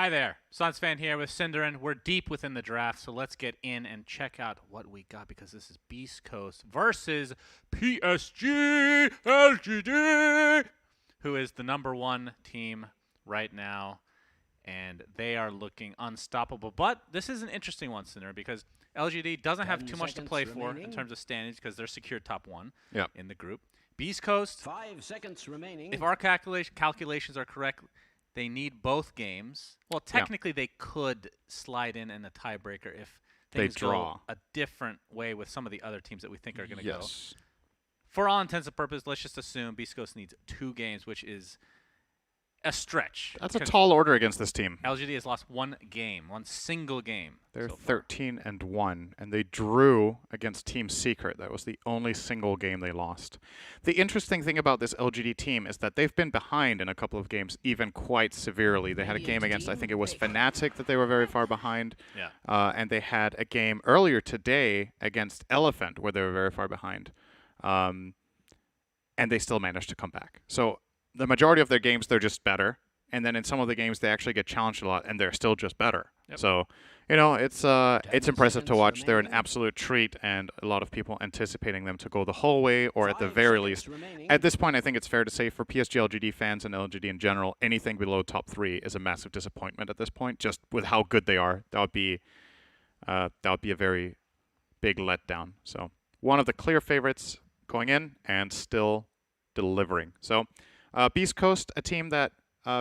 Hi there, Suns fan here with Cinderin. We're deep within the draft, so let's get in and check out what we got because this is Beastcoast versus PSG.LGD, who is the #1 team right now, and they are looking unstoppable. But this is an interesting one, Cinderin, because LGD doesn't have too much to play for in terms of standings because they're secured top 1 in the group. Beastcoast, 5 seconds remaining. If our calculations are correct, they need both games. Well, technically, they could slide in a tiebreaker if things go a different way with some of the other teams that we think are going to go. For all intents and purposes, let's just assume Beast Coast needs 2 games, which is a stretch. That's a tall order against this team. LGD has lost 1 game, 1 single game. They're 13-1, and they drew against Team Secret. That was the only single game they lost. The interesting thing about this LGD team is that they've been behind in a couple of games, even quite severely. They had a game against, I think it was Fnatic, that they were very far behind. And they had a game earlier today against Elephant, where they were very far behind. And they still managed to come back. So the majority of their games, they're just better. And then in some of the games, they actually get challenged a lot, and they're still just better. So, you know, it's impressive to watch. They're an absolute treat, and a lot of people anticipating them to go the whole way, or at the very least. At this point, I think it's fair to say for PSG.LGD fans and LGD in general, anything below top 3 is a massive disappointment at this point, just with how good they are. That would be a very big letdown. So one of the clear favorites going in and still delivering. So Beast Coast, a team that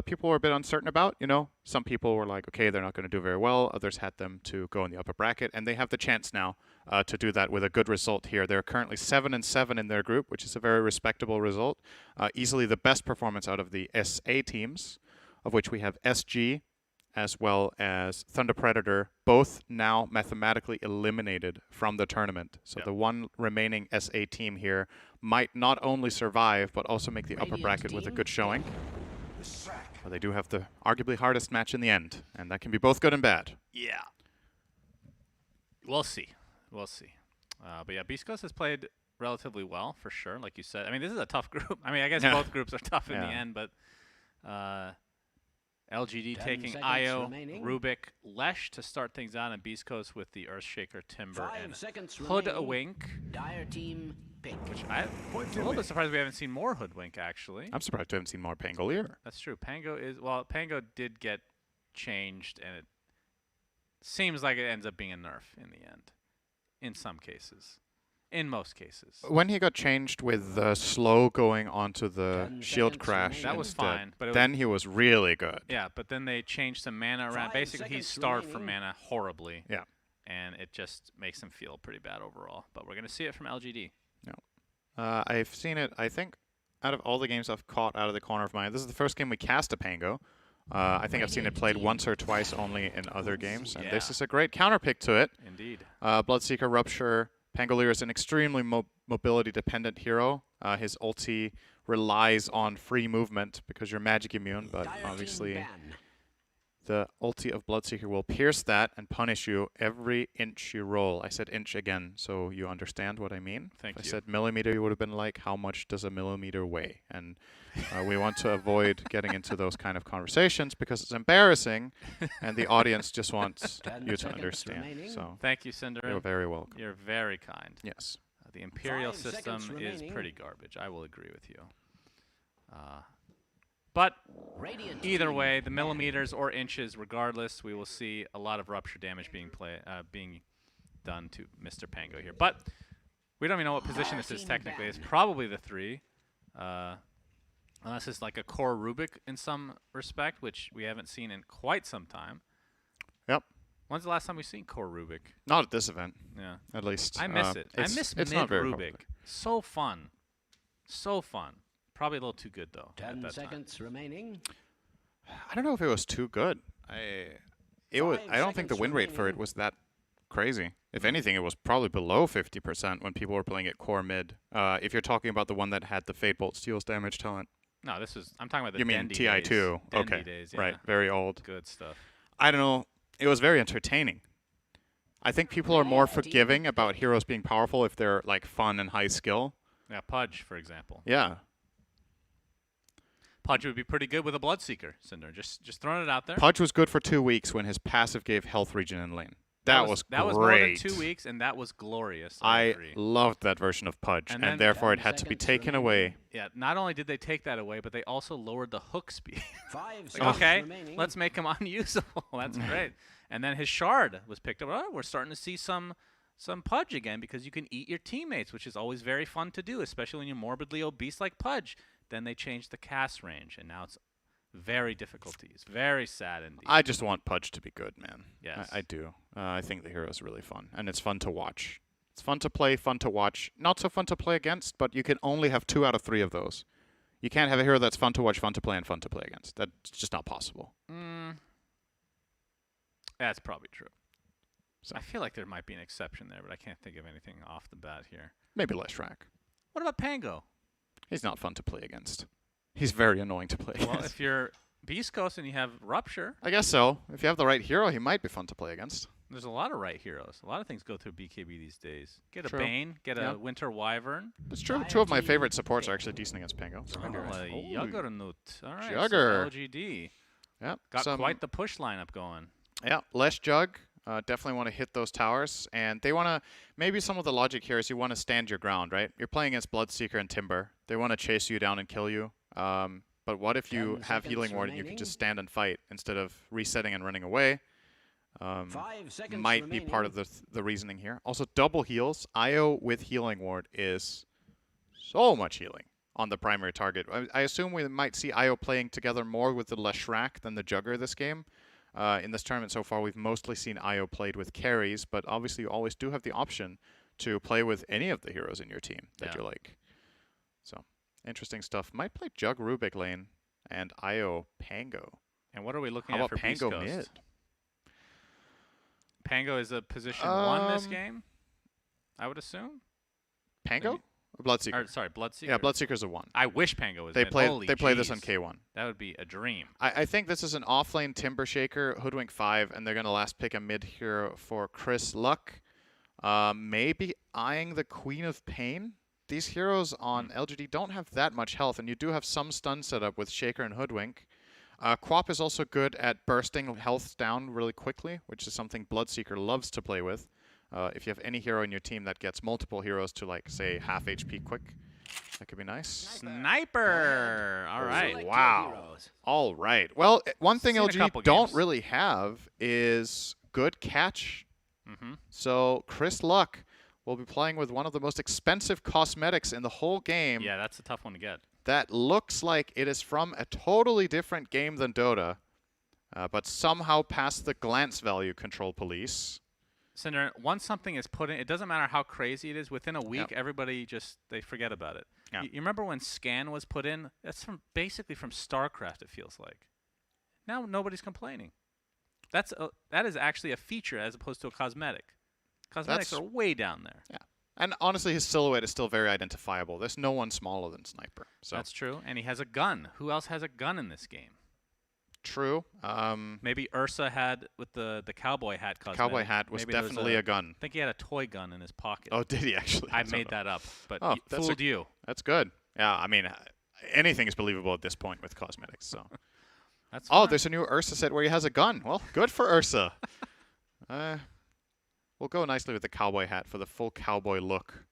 people were a bit uncertain about. You know, some people were like, okay, they're not going to do very well. Others had them to go in the upper bracket, and they have the chance now to do that with a good result here. They're currently 7-7 in their group, which is a very respectable result. Easily the best performance out of the SA teams, of which we have SG as well as Thunder Predator, both now mathematically eliminated from the tournament. So the one remaining SA team here might not only survive, but also make the upper bracket with a good showing. But they do have the arguably hardest match in the end, and that can be both good and bad. Yeah. We'll see. We'll see. But yeah, Beast Coast has played relatively well, for sure, like you said. I mean, this is a tough group. I mean, I guess both groups are tough in the end, but LGD taking IO, Rubik, Lesh to start things out, and Beast Coast with the Earthshaker, Timber, and Hoodwink. Dire team pick. Which I'm a little bit surprised we haven't seen more Hoodwink, actually. I'm surprised we haven't seen more Pangolier. That's true. Pango did get changed, and it seems like it ends up being a nerf in the end, in some cases. In most cases. When he got changed with the slow going onto the shield crash, that was fine. But then he was really good. Yeah, but then they changed some mana around. Basically, he's starved for mana horribly. Yeah. And it just makes him feel pretty bad overall. But we're going to see it from LGD. No. I've seen it, I think, out of all the games I've caught out of the corner of my eye. This is the first game we cast a Pango. I think I've seen it played once or twice only in other games. And this is a great counter pick to it. Indeed. Bloodseeker, Rupture. Pangolier is an extremely mobility-dependent hero. His ulti relies on free movement because you're magic immune, but obviously the ulti of Bloodseeker will pierce that and punish you every inch you roll. I said inch again, so you understand what I mean. Thank you. If I said millimeter, you would have been like, how much does a millimeter weigh? And we want to avoid getting into those kind of conversations because it's embarrassing, and the audience just wants you to understand. So thank you, Cinder. You're very welcome. You're very kind. Yes. The Imperial system is pretty garbage. I will agree with you. But either way, the millimeters or inches, regardless, we will see a lot of rupture damage being done to Mr. Pango here. But we don't even know what position this is technically. It's probably the 3, unless it's like a core Rubik in some respect, which we haven't seen in quite some time. Yep. When's the last time we've seen core Rubik? Not at this event. Yeah. At least. I miss it. I miss mid Rubik. So fun. So fun. Probably a little too good, though. 10 seconds remaining. I don't know if it was too good. I don't think the win rate for it was that crazy. If anything, it was probably below 50% when people were playing it core mid. If you're talking about the one that had the Fate Bolt Steel's damage talent. No, I'm talking about the You mean Dendy TI2? Days. Okay. Days, yeah. Right. Very old. Good stuff. I don't know. It was very entertaining. I think people are more forgiving about heroes being powerful if they're like fun and high skill. Yeah, Pudge, for example. Yeah. Pudge would be pretty good with a Bloodseeker, Cinder. Just throwing it out there. Pudge was good for 2 weeks when his passive gave health regen in lane. That was great. That was more than 2 weeks, and that was glorious. I agree. Loved that version of Pudge, and therefore it had to be taken away. Yeah, not only did they take that away, but they also lowered the hook speed. 5 like, okay, remaining. let's make him unusable. That's great. And then his shard was picked up. Oh, we're starting to see some Pudge again because you can eat your teammates, which is always very fun to do, especially when you're morbidly obese like Pudge. Then they changed the cast range, and now it's very difficult to use. Very sad indeed. I just want Pudge to be good, man. Yes. I do. I think the hero is really fun, and it's fun to watch. It's fun to play, fun to watch. Not so fun to play against, but you can only have 2 out of 3 of those. You can't have a hero that's fun to watch, fun to play, and fun to play against. That's just not possible. That's probably true. So. I feel like there might be an exception there, but I can't think of anything off the bat here. Maybe Leshrac. What about Pango? He's not fun to play against. He's very annoying to play against. Well, if you're Beastcoast and you have Rupture. I guess so. If you have the right hero, he might be fun to play against. There's a lot of right heroes. A lot of things go through BKB these days. Get a True. Bane, get a Winter Wyvern. It's true. 2 of my favorite supports are actually decent against Pango. So Juggernaut. All right. Jugger. So LGD. Yep. Got quite the push lineup going. Yeah. Less Jug. Definitely want to hit those towers. And they want to, maybe some of the logic here is you want to stand your ground, right? You're playing against Bloodseeker and Timber. They want to chase you down and kill you. But what if you have Healing Ward and you can just stand and fight instead of resetting and running away? 5 seconds might remaining. be part of the reasoning here. Also, double heals. IO with Healing Ward is so much healing on the primary target. I assume we might see IO playing together more with the Leshrac than the Jugger this game. In this tournament so far, we've mostly seen IO played with carries, but obviously you always do have the option to play with any of the heroes in your team that you like. So, interesting stuff. Might play Jug Rubik lane and IO Pango. And what are we looking How at for about Pango Beastcoast? mid? Pango is a position 1 this game, I would assume. Pango? Maybe. Or Bloodseeker? Or, sorry, Bloodseeker. Yeah, Bloodseeker's a 1. I wish Pango was They mid. play Holy this on jeez. K1. That would be a dream. I think this is an offlane Timber Shaker, Hoodwink 5, and they're going to last pick a mid hero for Chris Luck. Maybe eyeing the Queen of Pain. These heroes on LGD don't have that much health, and you do have some stun setup with Shaker and Hoodwink. Quap is also good at bursting health down really quickly, which is something Bloodseeker loves to play with. If you have any hero in your team that gets multiple heroes to, like, say, half HP quick, that could be nice. Sniper! All right. Select your Wow. heroes. All right. Well, one thing Seen a LGD couple don't games. really have is good catch. Mm-hmm. So Chris Luck will be playing with one of the most expensive cosmetics in the whole game. Yeah, that's a tough one to get. That looks like it is from a totally different game than Dota, but somehow passed the glance value control police. Cinder, once something is put in, it doesn't matter how crazy it is. Within a week, everybody they forget about it. Yeah. You remember when Scan was put in? That's basically from StarCraft, it feels like. Now nobody's complaining. That is actually a feature as opposed to a cosmetic. Cosmetics are way down there. Yeah. And honestly, his silhouette is still very identifiable. There's no one smaller than Sniper. So That's true. And he has a gun. Who else has a gun in this game? true. Maybe Ursa had with the cowboy hat cosmetic. Cowboy hat was Maybe there definitely a gun. I think he had a toy gun in his pocket. Oh, did he actually? I made that up, but Oh, that's fooled you. That's good. Yeah, I mean, anything is believable at this point with cosmetics. So. That's Oh, fine. there's a new Ursa set where he has a gun. Well, good for Ursa. We'll go nicely with the cowboy hat for the full cowboy look.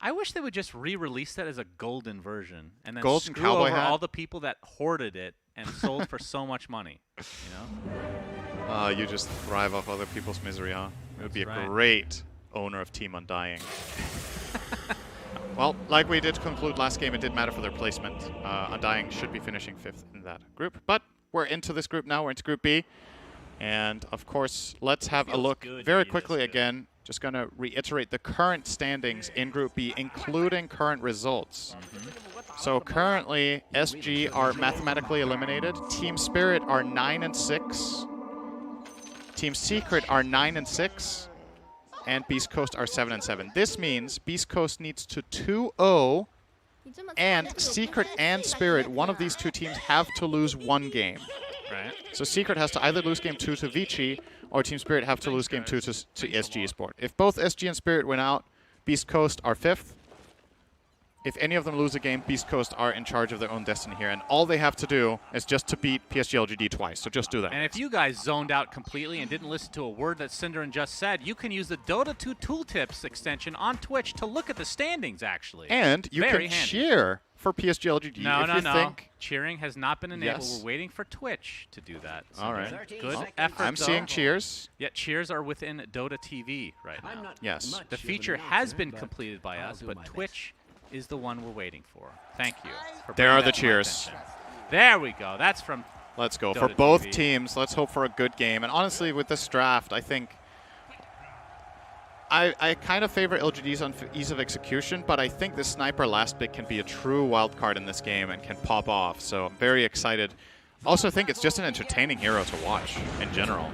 I wish they would just re-release that as a golden version and then Golden screw cowboy over hat? all the people that hoarded it and sold for so much money. You know? You just thrive off other people's misery, huh? It would be a That's right. great owner of Team Undying. Well, like we did conclude last game, it did matter for their placement. Undying should be finishing 5th in that group. But we're into this group now. We're into Group B. And, of course, let's have a look very quickly again. Just going to reiterate the current standings in Group B, including current results. So currently, SG are mathematically eliminated. Team Spirit are 9-6. Team Secret are 9-6. And Beast Coast are 7-7. This means Beast Coast needs to 2-0, and Secret and Spirit, one of these two teams, have to lose one game. Right. So Secret has to either lose game 2 to Vici, or Team Spirit have to lose game 2 to SG Sport. If both SG and Spirit win out, Beast Coast are 5th. if any of them lose a game, Beastcoast are in charge of their own destiny here, and all they have to do is just to beat PSG.LGD twice, so just do that. And if you guys zoned out completely and didn't listen to a word that Cinderin just said, you can use the Dota 2 Tooltips extension on Twitch to look at the standings, actually. And you can cheer for PSG.LGD if you think... Cheering has not been enabled. Yes. We're waiting for Twitch to do that. All right. Good effort, I'm seeing cheers. Yet cheers are within Dota TV right now. Yes. The feature has been completed by us, but Twitch is the one we're waiting for. Thank you. There are the cheers. There we go. That's from Let's go. Dota For both TV. teams, let's hope for a good game. And honestly, with this draft, I think I kind of favor LGDs on ease of execution, but I think the sniper last pick can be a true wild card in this game and can pop off. So I'm very excited. Also think it's just an entertaining hero to watch in general.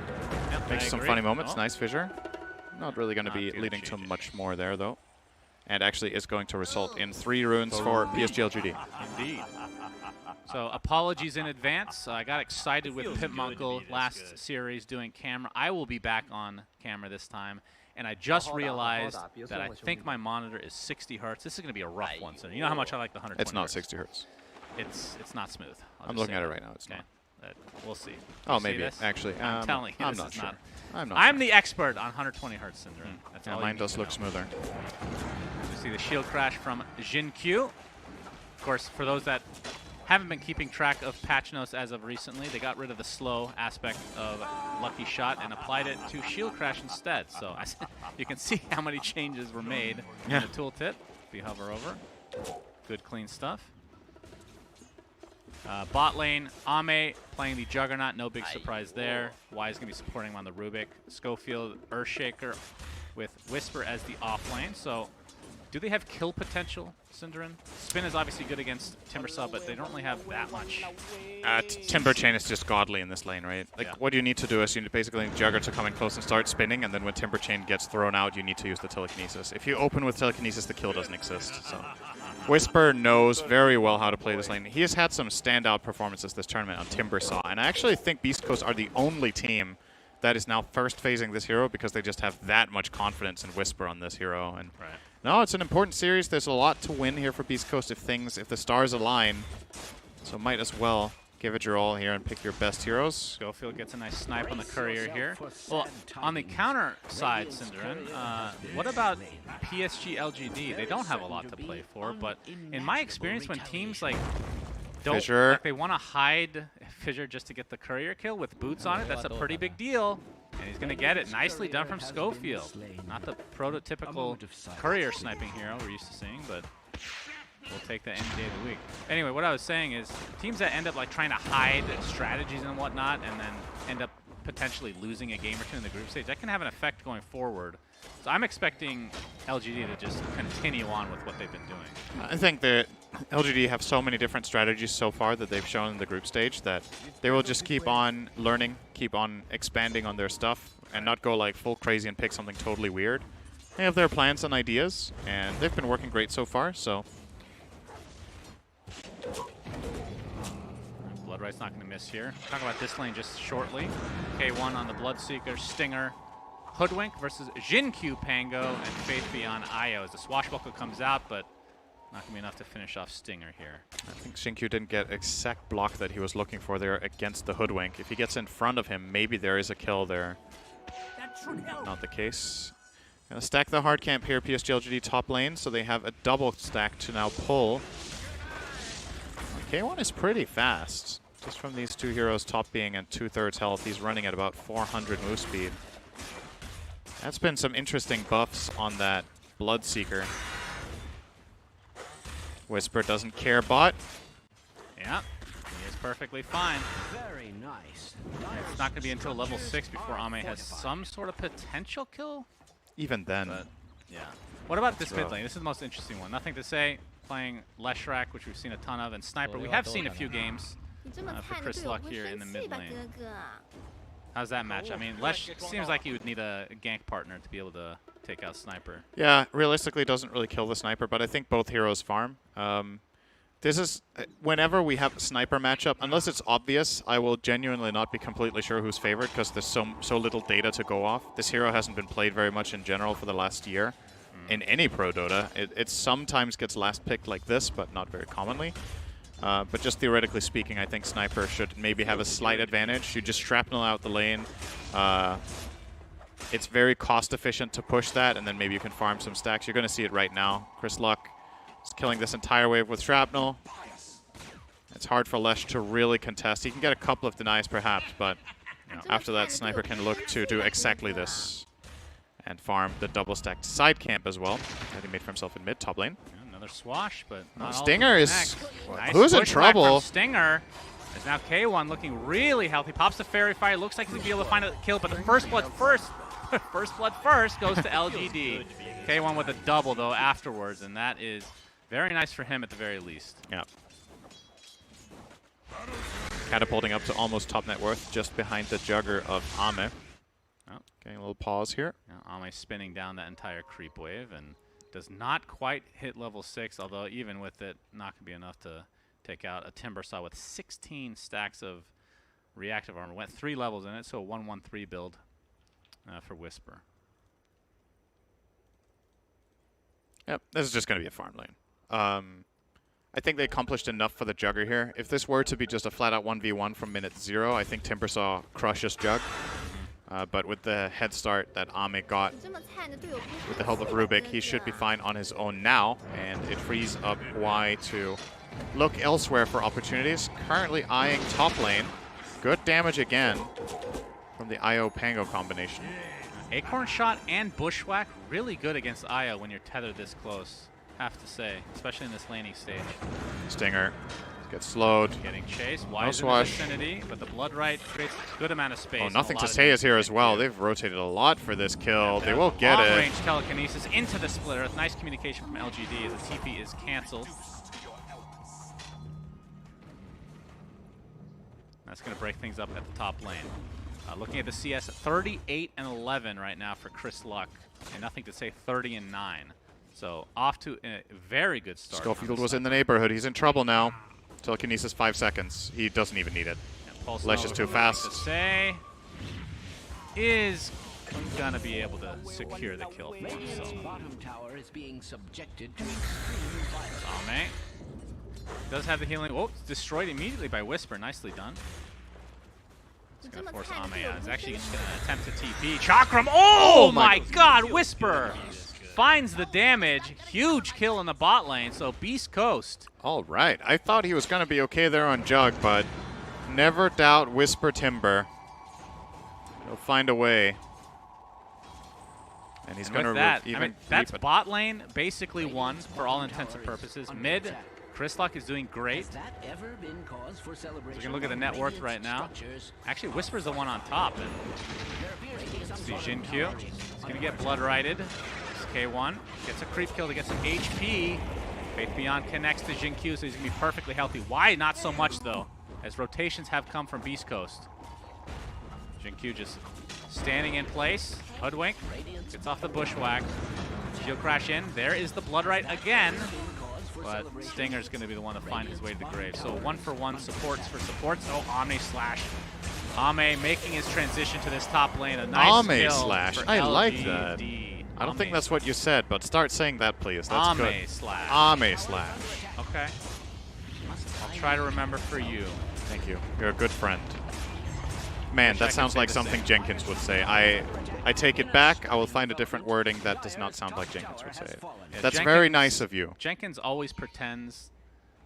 Yep, Makes some funny moments. Nice fissure. Not really going to be leading to GG. much more there, though. And actually is going to result in 3 runes for PSG.LGD. Indeed. So apologies in advance. I got excited with Pipmunkle last series doing camera. I will be back on camera this time. And I just realized that I think my monitor is 60 hertz. This is going to be a rough one. So you know how much I like the 120 It's not hertz. 60 hertz. It's not smooth. I'm looking at it right now. It's okay. not. We'll see. Oh, You see maybe. this? Actually, I'm telling you, I'm this not is sure. not. I'm the expert on 120 hertz syndrome. That's all you mine need does to look know. smoother. You see the shield crash from Jin Q. Of course, for those that haven't been keeping track of patch notes as of recently, they got rid of the slow aspect of Lucky Shot and applied it to shield crash instead. So you can see how many changes were made in the tooltip. If you hover over, good clean stuff. Bot lane, Ame playing the Juggernaut, no big surprise there. Y is going to be supporting him on the Rubik. Schofield, Earthshaker with Whisper as the off lane. So do they have kill potential, Cinderin? Spin is obviously good against Timbersaw, but they don't really have that much. Timber Chain is just godly in this lane, right? Like, what you need to do is you need basically Jugger to come in close and start spinning, and then when Timber Chain gets thrown out, you need to use the Telekinesis. If you open with Telekinesis, the kill doesn't exist. So Whisper knows very well how to play this lane. He has had some standout performances this tournament on Timbersaw, and I actually think Beastcoast are the only team that is now first phasing this hero because they just have that much confidence in Whisper on this hero. And no, it's an important series. There's a lot to win here for Beastcoast if the stars align. So might as well give it your all here and pick your best heroes. Schofield gets a nice snipe on the courier here. Well, on the counter side, Cinderin, what about PSG.LGD? They don't have a lot to play for, but in my experience, when teams like they want to hide Fissure just to get the courier kill with boots on it, that's a pretty big deal. And he's going to get it. Nicely done from Schofield. Not the prototypical courier sniping hero we're used to seeing, but we'll take that any day of the week. Anyway, what I was saying is teams that end up like trying to hide strategies and whatnot and then end up potentially losing a game or two in the group stage, that can have an effect going forward. So I'm expecting LGD to just continue on with what they've been doing. I think that LGD have so many different strategies so far that they've shown in the group stage that they will just keep on learning, keep on expanding on their stuff, and not go like full crazy and pick something totally weird. They have their plans and ideas, and they've been working great so far, so... Bloodright's not going to miss here. Talk about this lane just shortly. K1 on the Bloodseeker, Stinger, Hoodwink versus Jin Q Pango, and Faith Beyond Io as the Swashbuckle comes out, but not going to be enough to finish off Stinger here. I think Shinkyu didn't get exact block that he was looking for there against the Hoodwink. If he gets in front of him, maybe there is a kill there. Not the case. Gonna stack the hard camp here, PSG.LGD top lane, so they have a double stack to now pull. K1 is pretty fast. Just from these two heroes, top being at 2/3 health, he's running at about 400 move speed. That's been some interesting buffs on that Bloodseeker. Whisper doesn't care bot. Yeah, he is perfectly fine. Very nice. It's not going to be until level 6 before Ame has some sort of potential kill. Even then. But, yeah. What about this mid lane? This is the most interesting one. Nothing to say. Playing Leshrac, which we've seen a ton of, and Sniper. We have seen a few games for Chris Luck here in the mid lane. How's that match? I mean, Lesh seems like he would need a gank partner to be able to take out Sniper. Yeah, realistically, it doesn't really kill the Sniper, but I think both heroes farm. This is, whenever we have a Sniper matchup, unless it's obvious, I will genuinely not be completely sure who's favored because there's so little data to go off. This hero hasn't been played very much in general for the last year. in any pro Dota. It sometimes gets last picked like this, but not very commonly. But just theoretically speaking, I think Sniper should maybe have a slight advantage. You just shrapnel out the lane. It's very cost efficient to push that, and then maybe you can farm some stacks. You're going to see it right now. Chris Luck is killing this entire wave with shrapnel. It's hard for Lesh to really contest. He can get a couple of denies perhaps, but after that, Sniper can look to do exactly this and farm the double stacked side camp as well that he made for himself in mid top lane. Another swash, but not Stinger is... Nice who's in pushback trouble? from Stinger. Is now K1 looking really healthy. Pops the Fairy Fire. Looks like he's going to be able to find a kill, but the first blood first goes to LGD. K1 with a double, though, afterwards, and that is very nice for him at the very least. Yeah. Catapulting up to almost top net worth, just behind the jugger of Ame. Oh, getting a little pause here. Yeah, Ame spinning down that entire creep wave and does not quite hit level 6, although even with it, not going to be enough to take out a Timbersaw with 16 stacks of reactive armor. Went 3 levels in it, so a 1-1-3 build for Whisper. Yep, this is just going to be a farm lane. I think they accomplished enough for the Jugger here. If this were to be just a flat-out 1v1 from minute 0, I think Timbersaw crushes Jug. But with the head start that Ame got with the help of Rubik, he should be fine on his own now, and it frees up Y to look elsewhere for opportunities. Currently eyeing top lane. Good damage again from the IO Pango combination. Acorn Shot and Bushwhack really good against IO when you're tethered this close, have to say, especially in this laning stage. Stinger gets slowed. Getting chased. No Wise in the swash. vicinity, but the Blood Right creates a good amount of space. Oh, nothing to say is here as well. They've rotated a lot for this kill. They will get it. Long-range telekinesis into the splitter. Nice communication from LGD as the TP is canceled. That's going to break things up at the top lane. Looking at the CS, 38 and 11 right now for Chris Luck, and nothing to say 30 and 9. So off to a very good start. Schofield was in the neighborhood. He's in trouble now. Telekinesis 5 seconds. He doesn't even need it. Lesh is too fast. Say is gonna be able to secure the kill for himself. Ame does have the healing. Oh, it's destroyed immediately by Whisper. Nicely done. It's gonna force Ame out. He's actually just gonna attempt to TP. Chakram. Oh my God! Whisper finds the damage. Huge kill in the bot lane. So Beastcoast. All right. I thought he was going to be okay there on Jug, but never doubt Whisper Timber. He'll find a way. And he's going to that's bot lane basically won for all intents and purposes. Mid, Chris Luck is doing great. So we're going to look at the net worth right now. Actually, Whisper's the one on top. And see Jinkyu. He's going to get blood righted. K1 gets a creep kill to get some HP. Faith Beyond connects to Jinkyu, so he's going to be perfectly healthy. Why not so much, though, as rotations have come from Beastcoast. Jinkyu just standing in place. Hoodwink gets off the Bushwhack. Shield crash in. There is the Blood Right again. But Stinger's going to be the one to find his way to the grave. So 1-for-1 supports for supports. Oh, Omni Slash. Ame making his transition to this top lane. A nice Ame kill Slash. for I LGD. like that. I don't think that's what you said, but start saying that, please. That's good. Ame Slash. Ame Slash. Okay. I'll try to remember for you. Thank you. You're a good friend. Man, that sounds like something Jenkins would say. I take it back. I will find a different wording that does not sound like Jenkins would say it. Yeah, That's very nice of you. Jenkins always pretends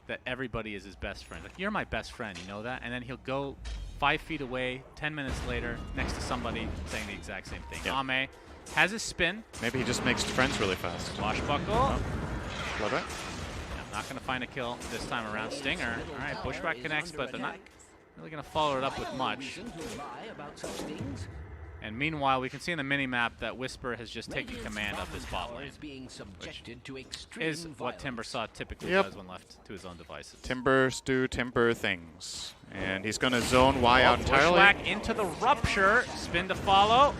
that everybody is his best friend. Like, you're my best friend, you know that? And then he'll go 5 feet away, 10 minutes later, next to somebody saying the exact same thing. Yeah. Ame has his spin. Maybe he just makes friends really fast. Swashbuckle. Love it. Yeah, not going to find a kill this time around. Stinger. All right, Bushwhack connects, but they're not really going to follow it up with much. And meanwhile, we can see in the mini-map that Whisper has just taken command of this bot lane, which is what Timbersaw typically does when left to his own devices. Timbers do Timber things. And he's going to zone Y out entirely. Bushwhack into the Rupture. Spin to follow.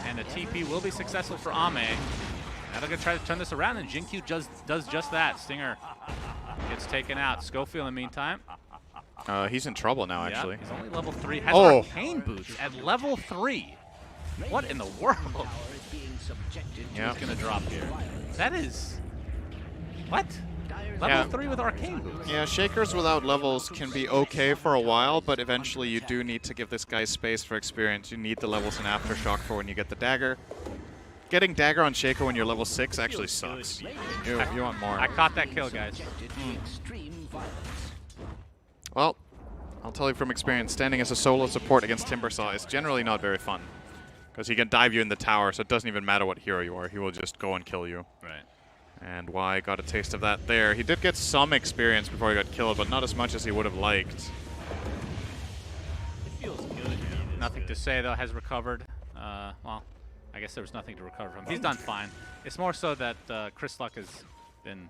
And the TP will be successful for Ame. Now they're going to try to turn this around, and Jinkyu does just that. Stinger gets taken out. Schofield, in the meantime. He's in trouble now, actually. He's only level 3. Has arcane boots at level 3. What in the world? Yeah. He's gonna drop here. That is... What? Level 3 with arcane boots. Yeah, Shakers without levels can be okay for a while, but eventually you do need to give this guy space for experience. You need the levels in Aftershock for when you get the dagger. Getting dagger on Shaker when you're level 6 actually sucks. You want more. I caught that kill, guys. Well, I'll tell you from experience, standing as a solo support against Timbersaw is generally not very fun. Because he can dive you in the tower, so it doesn't even matter what hero you are. He will just go and kill you. Right. And Y got a taste of that there. He did get some experience before he got killed, but not as much as he would have liked. It feels good. Nothing to say, though. Has recovered. Well, I guess there was nothing to recover from. He's done fine. It's more so that Chris Luck has been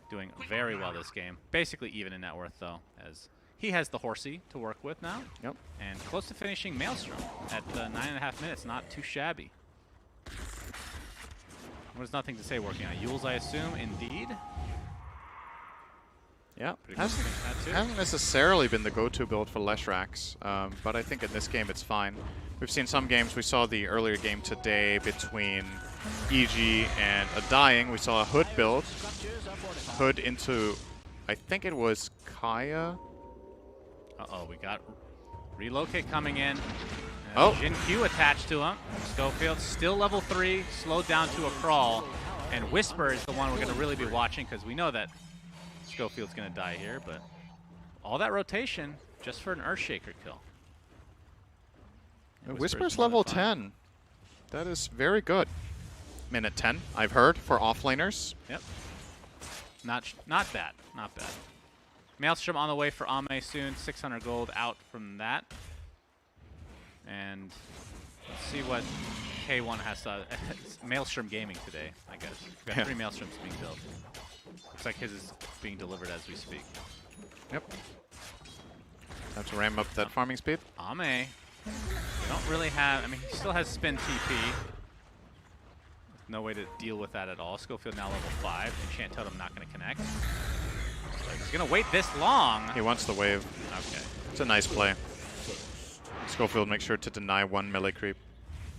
doing very well this game. Basically even in net worth, though, as he has the horsey to work with now. Yep. And close to finishing Maelstrom at 9.5 minutes. Not too shabby. There's nothing to say working on Yules, I assume, indeed. Yeah, Pretty close to finishing that too. hasn't necessarily been the go-to build for Leshrax, but I think in this game it's fine. We've seen some games. We saw the earlier game today between EG and Undying. We saw a Hood build. Hood into, I think it was Kaya. Uh-oh, we got Relocate coming in. Oh. Jin Q attached to him. Schofield still level 3, slowed down to a crawl. And Whisper is the one we're going to really be watching because we know that Schofield's going to die here. But all that rotation just for an Earthshaker kill. Whisper's level 10. That is very good. Minute 10, I've heard, for offlaners. Yep. Not bad. Not bad. Maelstrom on the way for Ame soon. 600 gold out from that. And let's see what K1 has to... Maelstrom Gaming today, I guess. We've got 3 Maelstroms being built. Looks like his is being delivered as we speak. Yep. Have to ram up that farming speed. Ame. We don't really have... I mean, he still has spin TP. No way to deal with that at all. Schofield now level 5. Enchant Totem not going to connect. So he's going to wait this long. He wants the wave. Okay. It's a nice play. Schofield makes sure to deny 1 melee creep.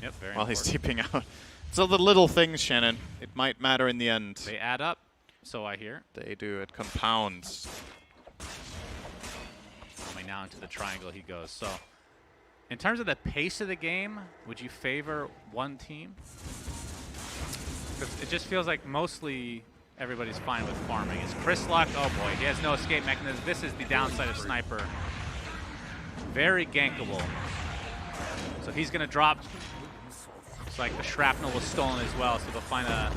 Yep, very while he's important. TPing out. So the little things, Shannon, it might matter in the end. They add up, so I hear. They do. It compounds. Coming now into the triangle he goes. So, in terms of the pace of the game, would you favor one team? Because it just feels like mostly everybody's fine with farming. Is Chris Luck? Oh boy, he has no escape mechanism. This is the downside of Sniper. Very gankable. So he's going to drop. Looks like the shrapnel was stolen as well, so they'll find a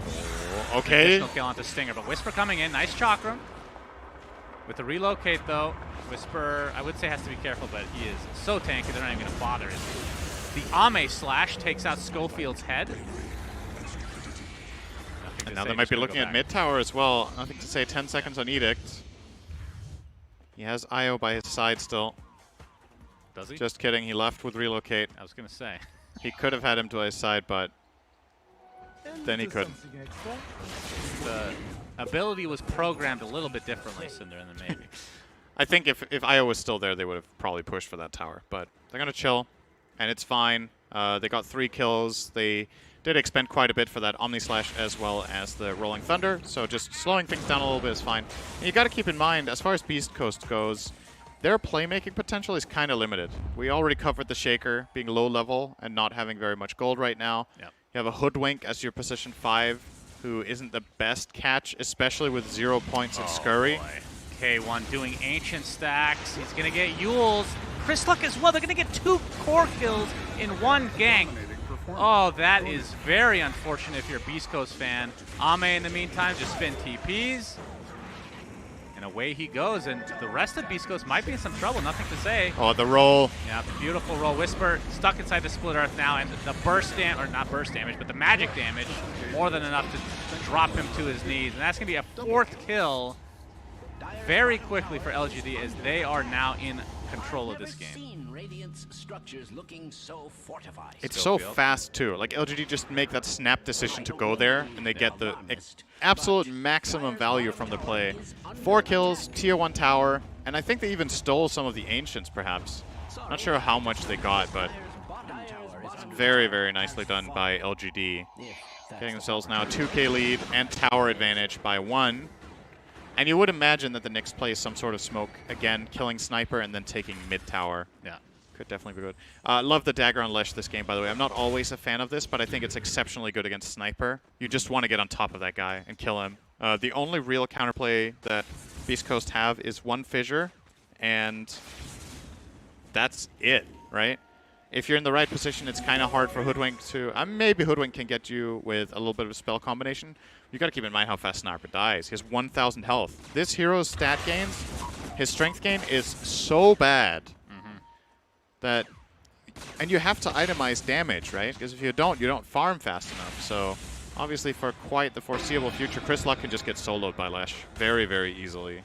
additional kill onto Stinger. But Whisper coming in, nice chakram. With the relocate though, Whisper, I would say has to be careful, but he is so tanky they're not even going to bother. The Ame slash takes out Schofield's head. And now they might be looking at mid tower as well. Nothing to say, 10 seconds on Edict. He has Io by his side still. Does he? Just kidding, he left with relocate. I was going to say. He could have had him to his side, but then he couldn't. The ability was programmed a little bit differently, Cinder, than maybe. I think if Io was still there, they would have probably pushed for that tower. But they're going to chill, and it's fine. They got 3 kills. They did expend quite a bit for that Omni Slash as well as the Rolling Thunder, so just slowing things down a little bit is fine. And you got to keep in mind, as far as Beastcoast goes, their playmaking potential is kind of limited. We already covered the Shaker being low level and not having very much gold right now. Yep. You have a Hoodwink as your position 5, who isn't the best catch, especially with 0 points in Scurry. Boy. K1 doing ancient stacks. He's going to get Yules. Chris Luck as well. They're going to get 2 core kills in 1 gank. Oh, that is very unfortunate if you're a Beastcoast fan. Ame, in the meantime, just spin TPs. And away he goes. And the rest of Beastcoast might be in some trouble. Nothing to say. Oh, the roll. Yeah, the beautiful roll. Whisper stuck inside the Split Earth now. And the burst damage, or not burst damage, but the magic damage, more than enough to drop him to his knees. And that's going to be a 4th kill very quickly for LGD as they are now in control of this game. It's so fast too. Like LGD just make that snap decision to go there, and they get the absolute maximum value from the play. 4 kills, tier 1 tower, and I think they even stole some of the ancients perhaps. Not sure how much they got, but Very, very nicely done by LGD. Getting themselves now a 2K lead and tower advantage by 1. And you would imagine that the next play is some sort of smoke. Again, killing Sniper and then taking mid-tower. Yeah. Could definitely be good. Love the dagger on Lesh this game, by the way. I'm not always a fan of this, but I think it's exceptionally good against Sniper. You just want to get on top of that guy and kill him. The only real counterplay that Beastcoast have is one Fissure, and that's it, right? If you're in the right position, it's kind of hard for Hoodwink to... maybe Hoodwink can get you with a little bit of a spell combination. You got to keep in mind how fast Sniper dies. He has 1,000 health. This hero's stat gains, his strength gain is so bad that... And you have to itemize damage, right? Because if you don't farm fast enough. So obviously for quite the foreseeable future, Chris Luck can just get soloed by Lesh very, very easily.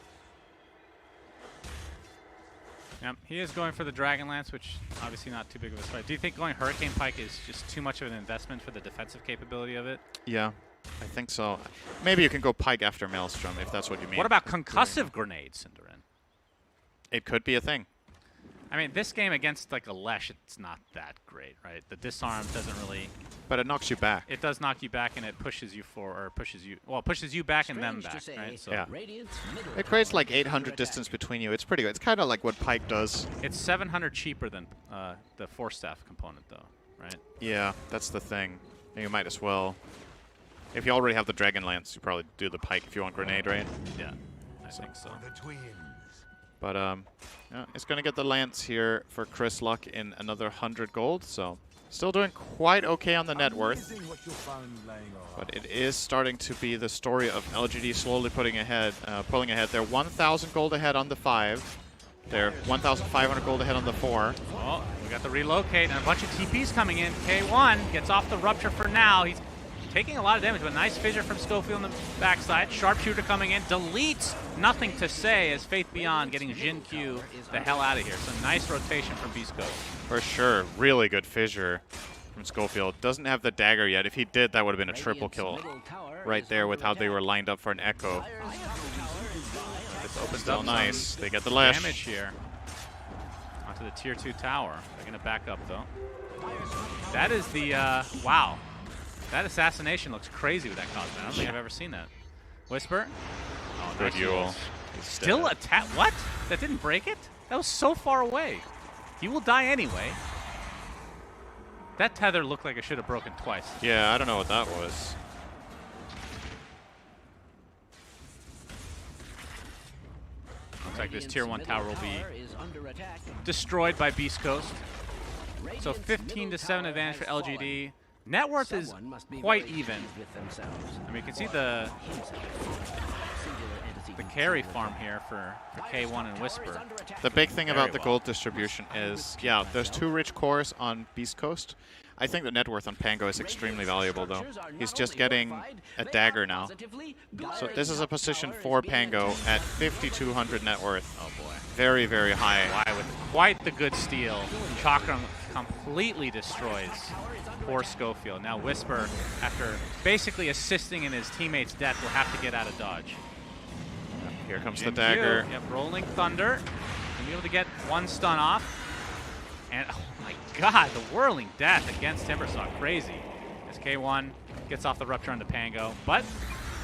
Yep, he is going for the Dragonlance, which obviously not too big of a fight. Do you think going Hurricane Pike is just too much of an investment for the defensive capability of it? Yeah, I think so. Maybe you can go Pike after Maelstrom if that's what you mean. What about concussive grenades, Cinderin? It could be a thing. I mean, this game against like a Lesh, it's not that great, right? The disarm doesn't really... But it knocks you back. It does knock you back, and it pushes you pushes you back and them back, right? So yeah. It creates like 800 distance between you. It's pretty good. It's kind of like what Pike does. It's 700 cheaper than the Force Staff component, though, right? Yeah, that's the thing. You might as well. If you already have the Dragonlance, you probably do the Pike if you want Grenade, right? Yeah, I think so. But yeah, it's going to get the Lance here for Chris Luck in another 100 gold, so still doing quite okay on the net worth. But it is starting to be the story of LGD slowly pulling ahead. They're 1,000 gold ahead on the 5. They're 1,500 gold ahead on the 4. Oh, we got the relocate and a bunch of TPs coming in. K1 gets off the Rupture for now. He's taking a lot of damage, but nice Fissure from Schofield on the backside. Sharpshooter coming in, deletes, nothing to say as Faith Beyond getting Jin Q the hell out of here. So nice rotation from Beastcoast. For sure, really good Fissure from Schofield. Doesn't have the dagger yet. If he did, that would have been a triple kill right there with how they were lined up for an Echo. This opens Still up nice. They get the Lash. Damage here onto the tier 2 tower. They're going to back up though. That is the wow. That assassination looks crazy with that Cosmo. I don't think I've ever seen that. Whisper. Oh, good Yule. Still attack. What? That didn't break it? That was so far away. He will die anyway. That tether looked like it should have broken twice. Yeah, I don't know what that was. Looks like this tier 1 tower will be destroyed by Beastcoast. So 15-7 advantage for LGD. Net worth is quite even. I mean, you can see the carry farm here for K1 and Whisper. The big thing about the gold distribution is, yeah, there's 2 rich cores on Beastcoast. I think the net worth on Pango is extremely valuable, though. He's just getting a dagger now. So this is a position for Pango at 5,200 net worth. Oh, boy. Very, very high. Why, with quite the good steal. Chakram completely destroys poor Schofield. Now Whisper, after basically assisting in his teammate's death, will have to get out of dodge. Here comes the dagger. Yep, Rolling Thunder. Gonna be able to get one stun off. And oh my god, the whirling death against Timbersaw. Crazy. As K1 gets off the Rupture onto Pango, but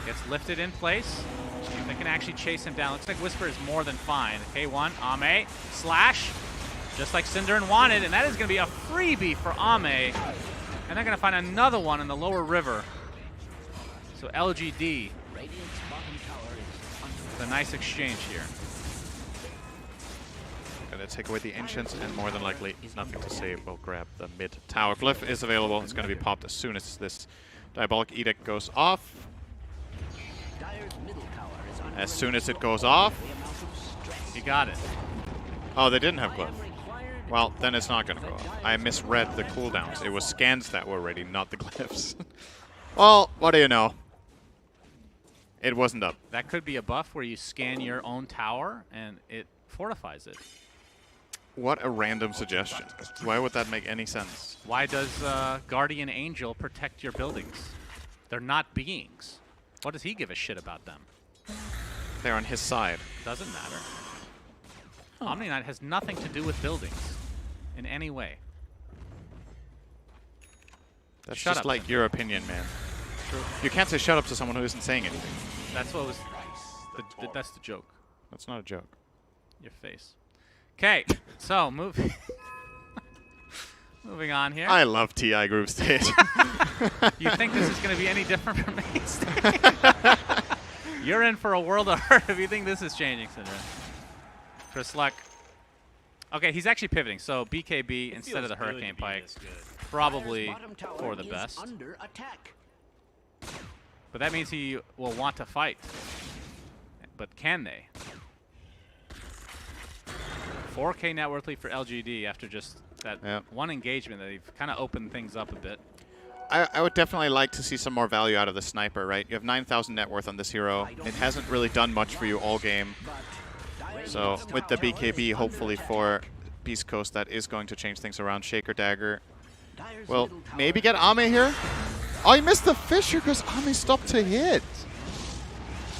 gets lifted in place. See if they can actually chase him down. Looks like Whisper is more than fine. K1, Ame, slash, just like Cinderin wanted, and that is going to be a freebie for Ame. And they're going to find another one in the lower river. So LGD, it's a nice exchange here. Going to take away the Ancients, and more than likely, nothing to say. We'll grab the mid tower. Glyph is available. It's going to be popped as soon as this Diabolic Edict goes off. As soon as it goes off. You got it. Oh, they didn't have Glyph. Well, then it's not going to go off. I misread the cooldowns. It was scans that were ready, not the glyphs. Well, what do you know? It wasn't up. That could be a buff where you scan your own tower and it fortifies it. What a random suggestion. Why would that make any sense? Why does Guardian Angel protect your buildings? They're not beings. What does he give a shit about them? They're on his side. Doesn't matter. Omni Knight has nothing to do with buildings in any way. That's Shut just up, like Tim. your opinion, man. True. You can't say shut up to someone who isn't saying anything. That's what was. That's the joke. That's not a joke. Your face. Okay, so moving on here. I love TI group stage. You think this is going to be any different from main stage? You're in for a world of hurt if you think this is changing, Syndra. Chris Luck. Okay, he's actually pivoting. So BKB instead of the Hurricane Pike. Probably for the best. But that means he will want to fight. But can they? 4K net worth lead for LGD after just that one engagement that they've kind of opened things up a bit. I would definitely like to see some more value out of the sniper, right? You have 9,000 net worth on this hero. It hasn't really done much for you all game. So with the BKB, hopefully for Beastcoast, that is going to change things around. Shaker Dagger. Well, maybe get Ame here. Oh, he missed the Fisher because Ame stopped to hit.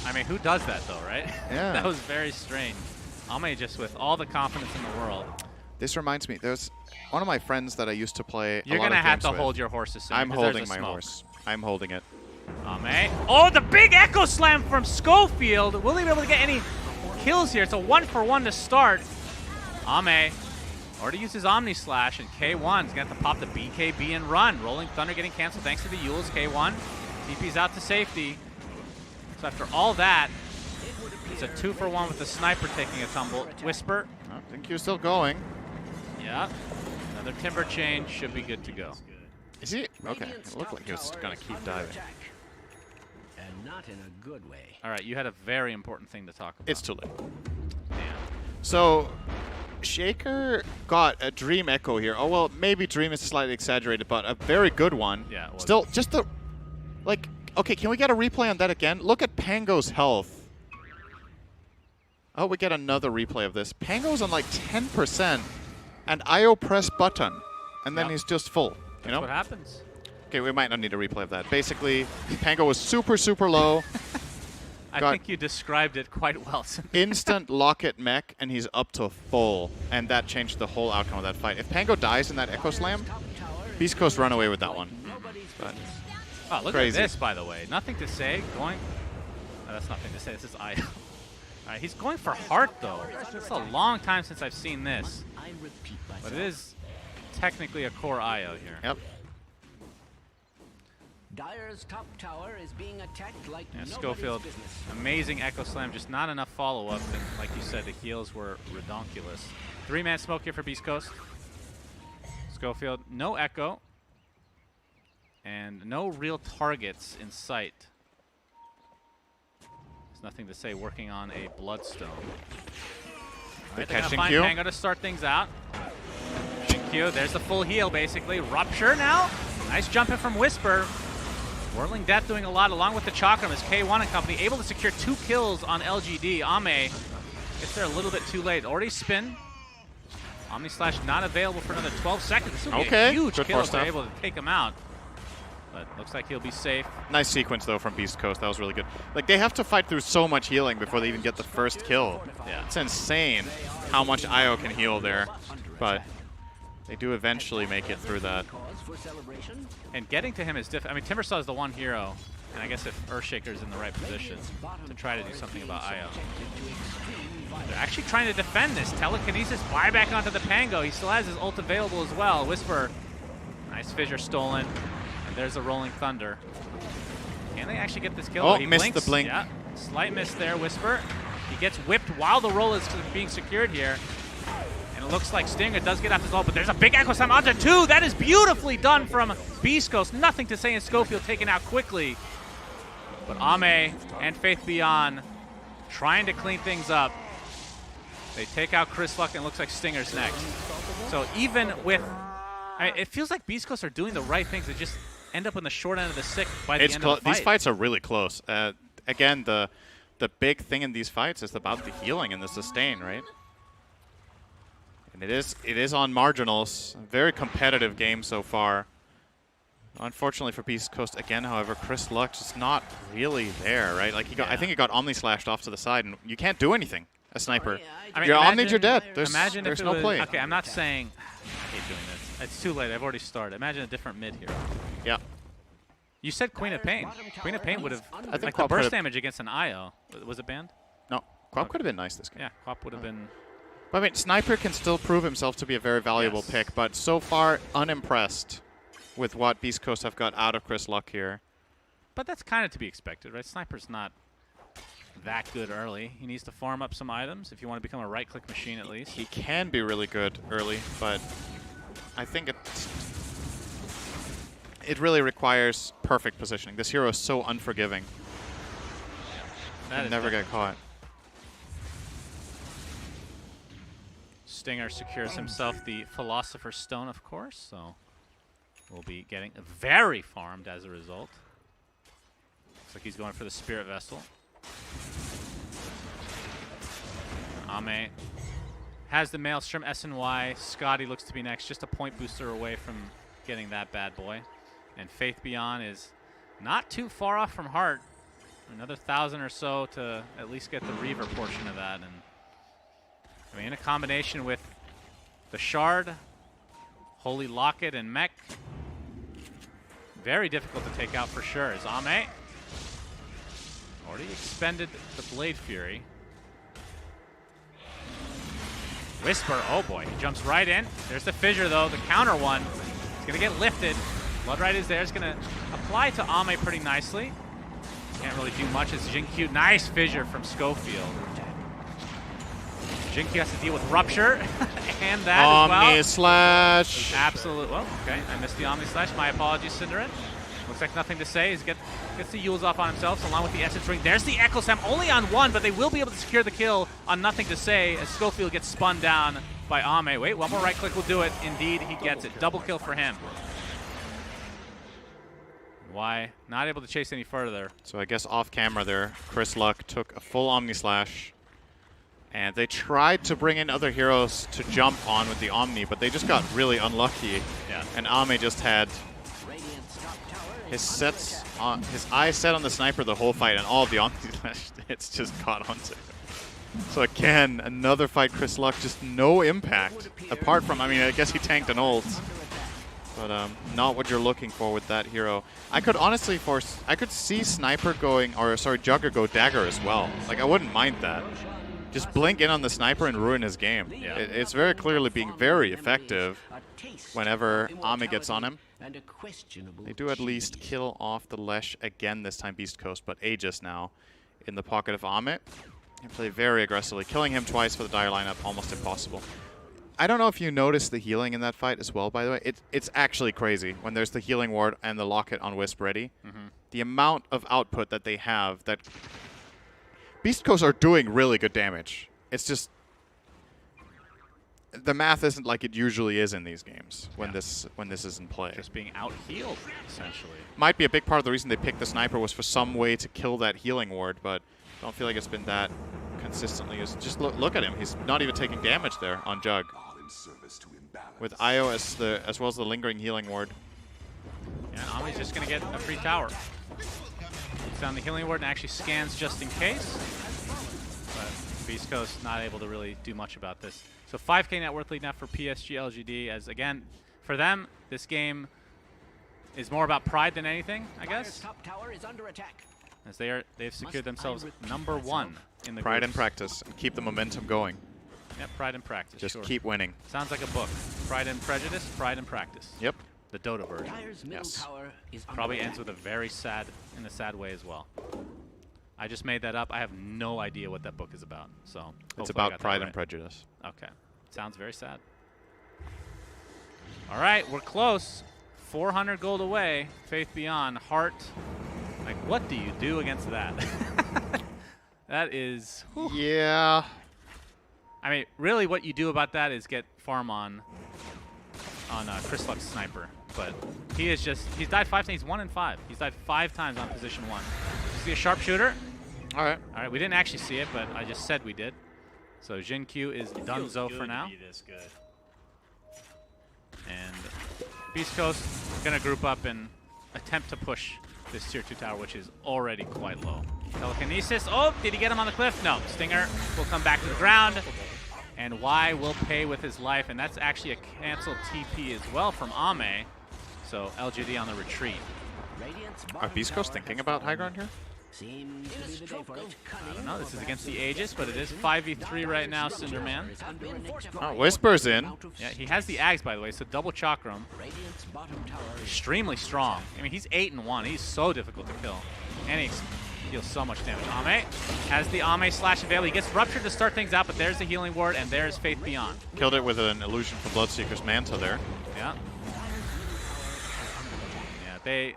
I mean, who does that though, right? Yeah. That was very strange. Ame just with all the confidence in the world. This reminds me, there's one of my friends that I used to play You're going to have to hold your horses soon. I'm holding my horse. I'm holding it. Ame. Oh, the big Echo Slam from Schofield. Will he be able to get any kills here? It's a 1-for-1 to start. Ame already used his Omni Slash, and K1's going to have to pop the BKB and run. Rolling Thunder getting canceled thanks to the Yules. K1 TP's out to safety. So after all that, it's a 2-for-1 with the Sniper taking a tumble. Whisper. I think you're still going. Yeah. Another Timber Chain should be good to go. Is he? Okay. It looked like he was going to keep diving. And not in a good way. All right, you had a very important thing to talk about. It's too late. Damn. So, Shaker got a Dream Echo here. Oh, well, maybe Dream is slightly exaggerated, but a very good one. Yeah, it was. Still, just the... Like, okay, can we get a replay on that again? Look at Pango's health. Oh, we get another replay of this. Pango's on like 10%, and IO press button, and then he's just full. That's what happens. Okay, we might not need a replay of that. Basically, Pango was super, super low. I think you described it quite well. Instant locket mech, and he's up to full, and that changed the whole outcome of that fight. If Pango dies in that Echo Slam, Beastcoast run away with that one. But oh, look crazy. at this, by the way. Nothing to say. Going. Oh, that's nothing to say. This is IO. All right, he's going for heart, though. It's a long time since I've seen this. But it is technically a core IO here. Yep. Dyer's top tower is being attacked like Schofield, amazing Echo Slam, just not enough follow-up. And like you said, the heals were redonkulous. 3-man smoke here for Beastcoast. Schofield, no Echo. And no real targets in sight. Nothing to say, working on a Bloodstone. They're going to find Pango to start things out. Q, there's the full heal, basically. Rupture now. Nice jump in from Whisper. Whirling Death doing a lot along with the Chakram as K1 and company able to secure 2 kills on LGD. Ame gets there a little bit too late. Already spin. Omni Slash not available for another 12 seconds. This will be a huge kill if they're able to take him out. But looks like he'll be safe. Nice sequence, though, from Beastcoast. That was really good. Like, they have to fight through so much healing before they even get the first kill. Yeah. It's insane how much IO can heal there. But they do eventually make it through that. And getting to him is difficult. I mean, Timbersaw is the one hero. And I guess if Earthshaker's in the right position to try to do something about IO. They're actually trying to defend this. Telekinesis, buyback onto the Pango. He still has his ult available as well. Whisper, nice fissure stolen. There's a Rolling Thunder. Can they actually get this kill? Oh, he missed blinks. the blink. Yeah, slight miss there, Whisper. He gets whipped while the roll is being secured here. And it looks like Stinger does get off his ult, but there's a big Echo Slam onto 2. That is beautifully done from Beastcoast. Nothing to say in Schofield taken out quickly. But Ame and Faith Beyond trying to clean things up. They take out Chris Luck, and it looks like Stinger's next. So even with... it feels like Beastcoast are doing the right things. They just end up on the short end of the stick by the end of the fight. These fights are really close. Again, the big thing in these fights is about the healing and the sustain, right? And it is on marginals. A very competitive game so far. Unfortunately for Beastcoast, again, however, Chris Luck just not really there, right? Like I think he got Omni Slashed off to the side, and you can't do anything. A sniper. I mean, your Omni's you're dead. There's no play. Okay, I'm not saying... I hate doing this. It's too late. I've already started. Imagine a different mid here. Yeah. You said Queen of Pain. Queen of Pain would have, I think like the Quap burst could've- damage against an IO. Was it banned? No. Quap could have been nice this game. Yeah, Quap would have been. But I mean, Sniper can still prove himself to be a very valuable Yes. pick, but so far unimpressed with what Beastcoast have got out of Chris Luck here. But that's kind of to be expected, right? Sniper's not that good early. He needs to farm up some items if you want to become a right-click machine at least. He can be really good early, but I think it really requires perfect positioning. This hero is so unforgiving. That He'll is never get definitely caught. Stinger secures himself the Philosopher's Stone, of course, so we'll be getting very farmed as a result. Looks like he's going for the Spirit Vessel. Ame has the Maelstrom SNY. Scotty looks to be next, just a point booster away from getting that bad boy. And Faith Beyond is not too far off from Heart. Another 1,000 or so to at least get the Reaver portion of that. And I mean, in a combination with the Shard, Holy Locket, and Mech, very difficult to take out for sure. Is Ame already expended the Blade Fury. Whisper, oh boy, he jumps right in. There's the Fissure though, the counter one. It's gonna get lifted. Bloodrite is there, it's gonna apply to Ame pretty nicely. Can't really do much as Jinkyu, nice Fissure from Schofield. Jinkyu has to deal with Rupture and that as well. Omni Slash. Absolutely, well, okay, I missed the Omni Slash, my apologies, Cinderin. Looks like nothing to say. He gets the Yules off on himself, so along with the Essence Ring. There's the Echo Slam, only on one, but they will be able to secure the kill on nothing to say as Schofield gets spun down by Ame. Wait, one more right click will do it. Indeed, he gets it. Double kill for him. Why? Not able to chase any further. So I guess off camera there, Chris Luck took a full Omni Slash. And they tried to bring in other heroes to jump on with the Omni, but they just got really unlucky. Yeah. And Ame just had his eye set on the Sniper the whole fight, and all of the Omni Slash hits just caught onto him. So again, another fight, Chris Luck, just no impact. Apart from, I mean, I guess he tanked an ult. But not what you're looking for with that hero. I could honestly I could see Sniper going, or sorry, Jugger go Dagger as well. Like, I wouldn't mind that. Just blink in on the Sniper and ruin his game. Yeah. It's very clearly being very effective whenever Ame gets on him. They do at least kill off the Lesh again this time, Beastcoast, but Aegis now in the pocket of Ame. And play very aggressively. Killing him twice for the Dire lineup, almost impossible. I don't know if you noticed the healing in that fight as well, by the way. It's actually crazy when there's the healing ward and the Locket on Wisp ready. The amount of output that they have, that Beastcoast are doing really good damage. It's just the math isn't like it usually is in these games when this is in play. Just being out-healed, essentially. Might be a big part of the reason they picked the Sniper was for some way to kill that healing ward, but I don't feel like it's been that consistently used. Just look at him. He's not even taking damage there on Jug. With Io as well as the lingering healing ward. Yeah, and Ame's just going to get a free tower. He's down the healing ward and actually scans just in case. But Beastcoast not able to really do much about this. So 5K net worth lead now for PSG.LGD, as again, for them, this game is more about pride than anything, I guess. Top tower is under attack. As they've secured themselves number one in the Pride and groups. practice, and keep the momentum going. Yep, pride and practice. Just sure. keep winning. Sounds like a book. Pride and Prejudice, Pride and Practice. Yep. The Dota version. Dire's middle Yes. tower is Probably under ends with a very sad, in a sad way as well. I just made that up. I have no idea what that book is about. So It's hopefully I about got that Pride right. and Prejudice. Okay. Sounds very sad. All right, we're close. 400 gold away. Faith Beyond. Heart. Like, what do you do against that? That is... whew. Yeah. I mean, really what you do about that is get farm on Chris Luck's Sniper. But he is just... He's died 5 times. He's 1 in 5. He's died 5 times on position 1. You see a sharpshooter? All right. All right, we didn't actually see it, but I just said we did. So Jinkyu is donezo for now. And Beastcoast going to group up and attempt to push this tier 2 tower, which is already quite low. Telekinesis. Oh, did he get him on the cliff? No. Stinger will come back to the ground. And Y will pay with his life. And that's actually a canceled TP as well from Ame. So LGD on the retreat. Are Beastcoast thinking about high ground here? Seems to be the day for it. I don't know. This is against the Aegis, but it is 5v3 right now, Cinderman. Oh, Whisper's in. Yeah, he has the Ags, by the way, so double Chakram. Extremely strong. I mean, he's 8-1. He's so difficult to kill. And he deals so much damage. Ame has the Ame slash avail. He gets Ruptured to start things out, but there's the Healing Ward, and there's Faith Beyond. Killed it with an Illusion from Bloodseeker's Manta there. Yeah. Yeah,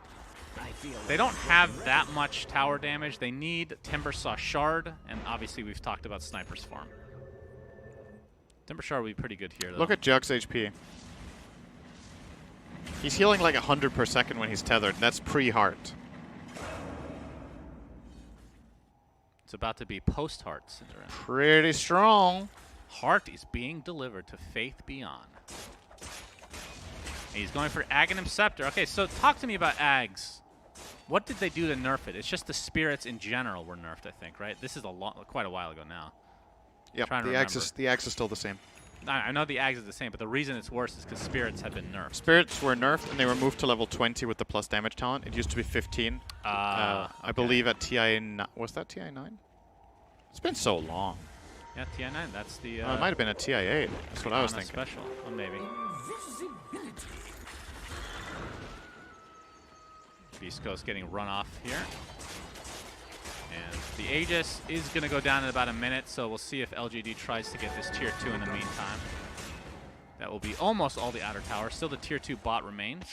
they don't have that much tower damage. They need Timbersaw Shard, and obviously we've talked about Sniper's Farm. Timber Shard would be pretty good here, though. Look at Jug's HP. He's healing like 100 per second when he's tethered. That's pre-heart. It's about to be post-heart, Cinderella. Pretty strong. Heart is being delivered to Faith Beyond. He's going for Aghanim Scepter. Okay, so talk to me about Ags. What did they do to nerf it? It's just the spirits in general were nerfed, I think, right? This is quite a while ago now. Yep, the Ags is still the same. I know the Ags is the same, but the reason it's worse is because spirits have been nerfed. Spirits were nerfed, and they were moved to level 20 with the plus damage talent. It used to be 15. I believe at TI9. Was that TI9? It's been so long. Yeah, TI9. That's the. It might have been a TI8. That's what I was thinking. Special. Well, maybe. Beastcoast getting run off here. And the Aegis is going to go down in about a minute, so we'll see if LGD tries to get this tier 2 in the meantime. That will be almost all the outer tower. Still the tier 2 bot remains.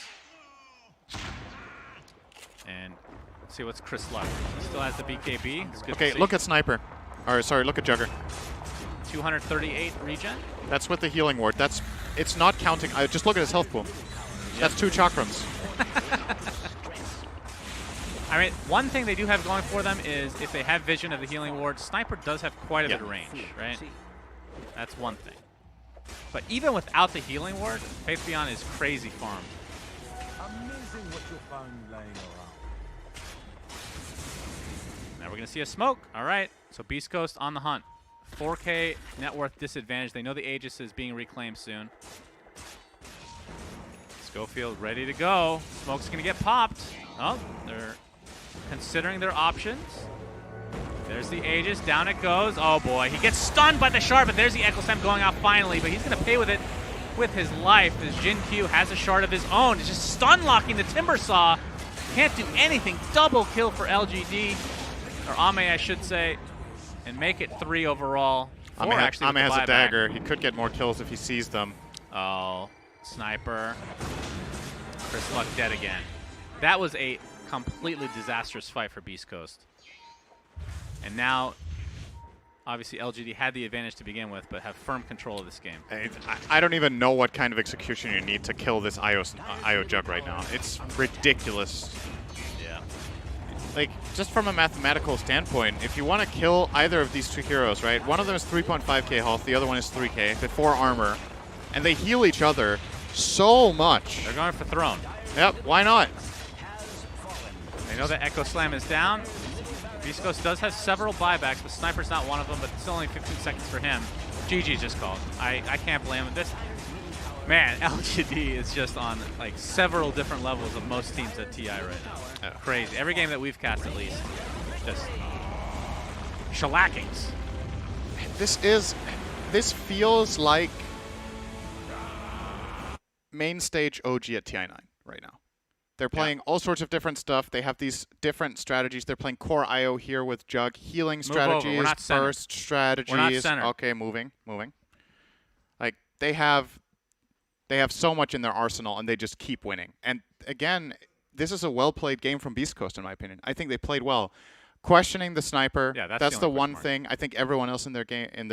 And let's see what's Chris Luck. He still has the BKB. It's good okay, to see. look at Sniper. Or sorry, look at Jugger. 238 regen. That's with the healing ward. It's not counting. Just look at his health pool. That's 2 chakrams. I mean, one thing they do have going for them is if they have vision of the healing ward, Sniper does have quite a bit of range, right? That's one thing. But even without the healing ward, Faith Beyond is crazy farmed. Amazing what you found laying around. Now we're going to see a smoke. All right, so Beastcoast on the hunt. 4K net worth disadvantage. They know the Aegis is being reclaimed soon. Schofield ready to go. Smoke's going to get popped. Oh, they're considering their options. There's the Aegis. Down it goes. Oh, boy. He gets stunned by the shard, but there's the Echo Slam going out finally. But he's going to pay with it with his life as Jin Q has a shard of his own. It's just stun-locking the Timbersaw. Can't do anything. Double kill for LGD. Or Ame, I should say. And make it 3 overall. 4 actually. Ame has a dagger. He could get more kills if he sees them. Oh, Sniper. Chris Luck dead again. That was a completely disastrous fight for Beastcoast. And now, obviously, LGD had the advantage to begin with, but have firm control of this game. I don't even know what kind of execution you need to kill this IO Jug right now. It's ridiculous. Yeah. Like, just from a mathematical standpoint, if you want to kill either of these 2 heroes, right? One of them is 3.5k health, the other one is 3k, with 4 armor, and they heal each other so much. They're going for Throne. Yep, why not? They know that Echo Slam is down. Beastcoast does have several buybacks, but Sniper's not one of them, but it's only 15 seconds for him. GG just called. I can't blame him. This, man, LGD is just on like several different levels of most teams at TI right now. Crazy. Every game that we've cast, at least, just shellackings. This feels like main stage OG at TI9 right now. They're playing all sorts of different stuff. They have these different strategies. They're playing core IO here with Jug, healing strategies, burst strategies. We're not centered. Okay, moving. Like they have so much in their arsenal, and they just keep winning. And again, this is a well-played game from Beastcoast, in my opinion. I think they played well. Questioning the Sniper, that's the one thing. I think everyone else in their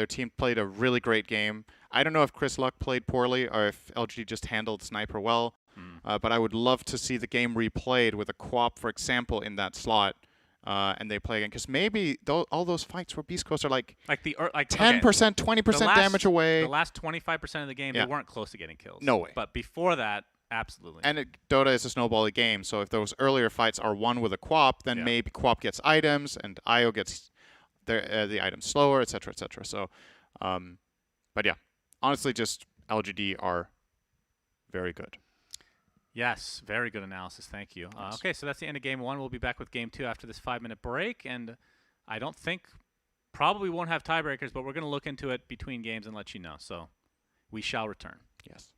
team played a really great game. I don't know if Chris Luck played poorly or if LG just handled Sniper well. But I would love to see the game replayed with a co-op, for example, in that slot, and they play again. Because maybe all those fights where Beastcoast are like 10%, 20% damage away. The last 25% of the game, they weren't close to getting kills. No way. But before that, absolutely. And Dota is a snowbally game, so if those earlier fights are won with a co-op, then maybe co-op gets items, and IO gets the items slower, etc., etc. So, but yeah, honestly, just LGD are very good. Yes, very good analysis. Thank you. Yes. Okay, so that's the end of game 1. We'll be back with game 2 after this 5-minute break, and I don't think probably won't have tiebreakers, but we're going to look into it between games and let you know. So we shall return. Yes.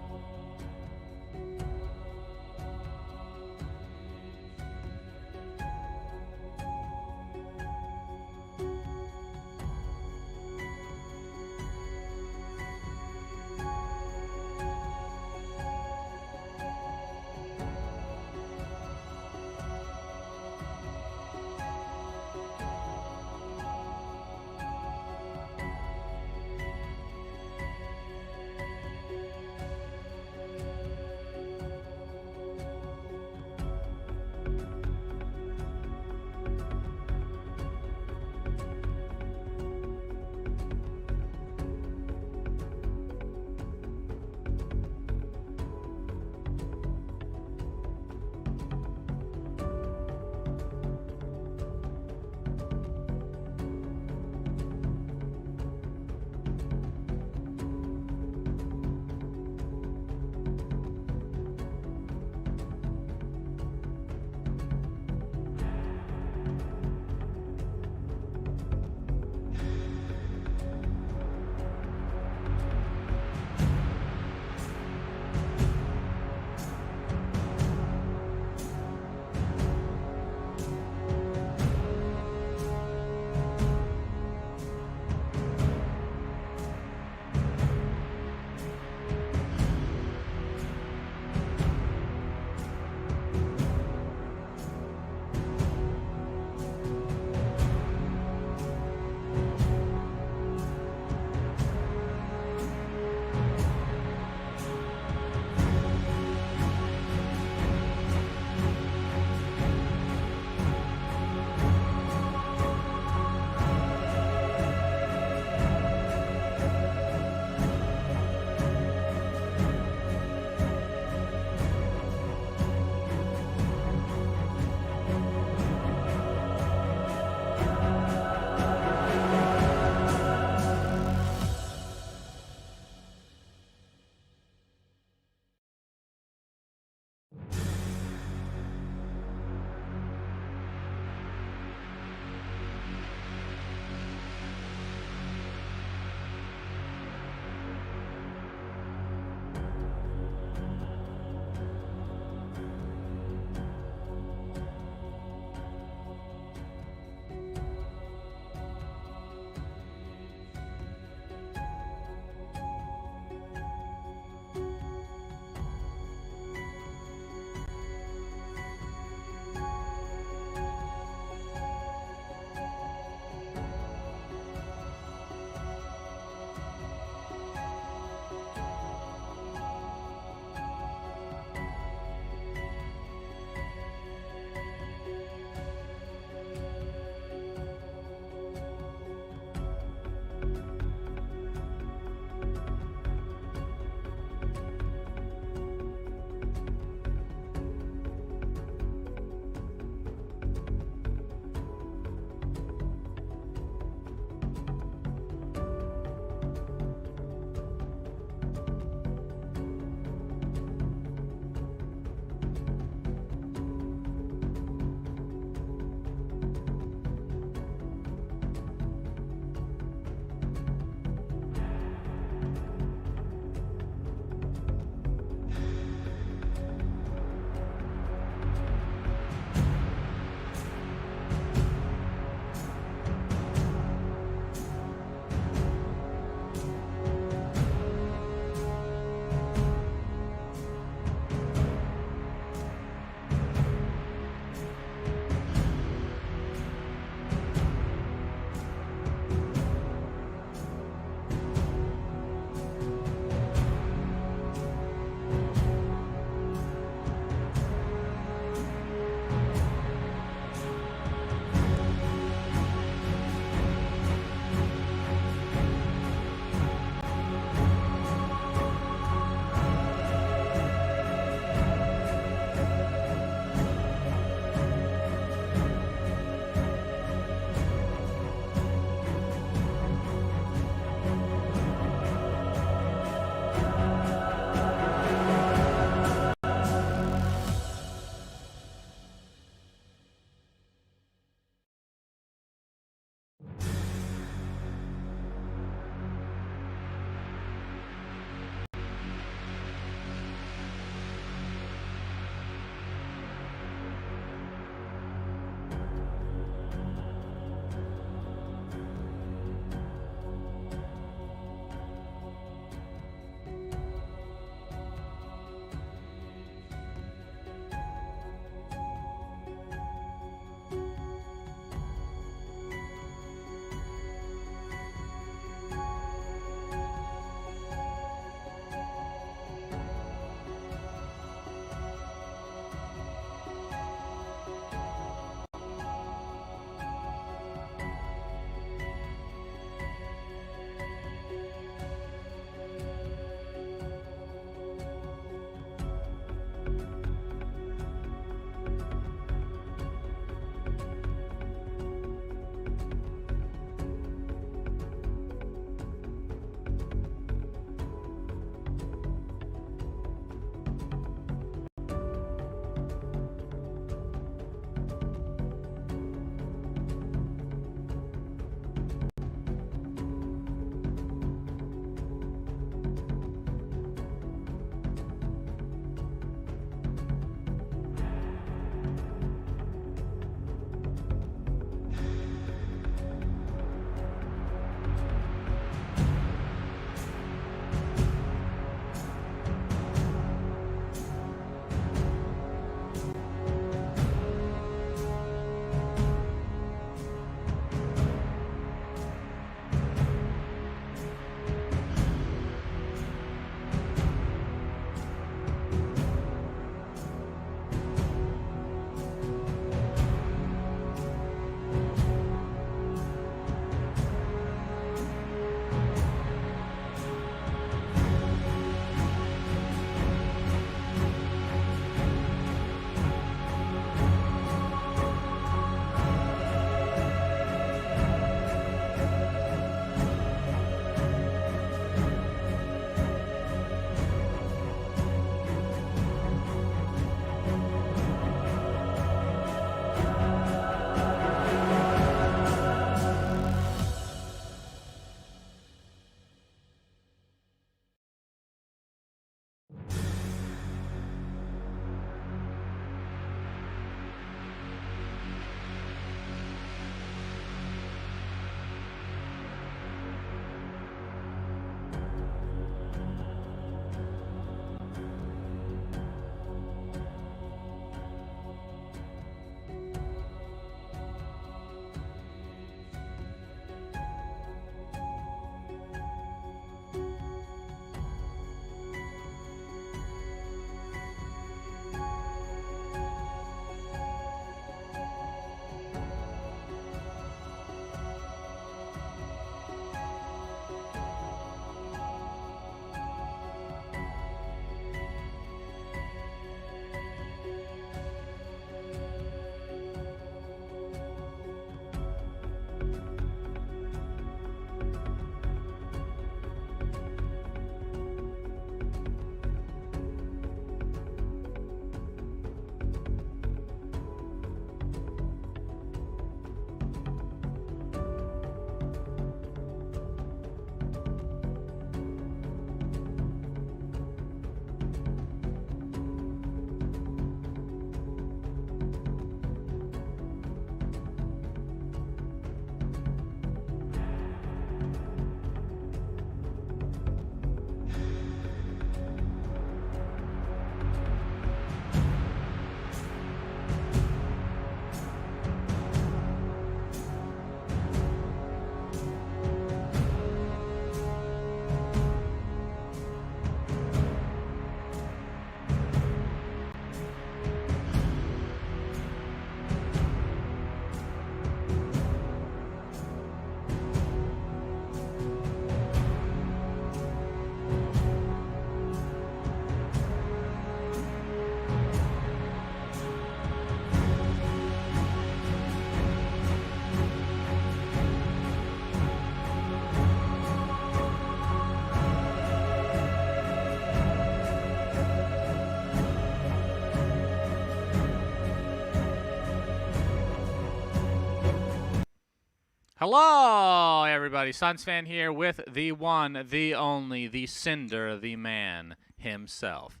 Hello, everybody. Suns fan here with the one, the only, the Cinder, the man himself.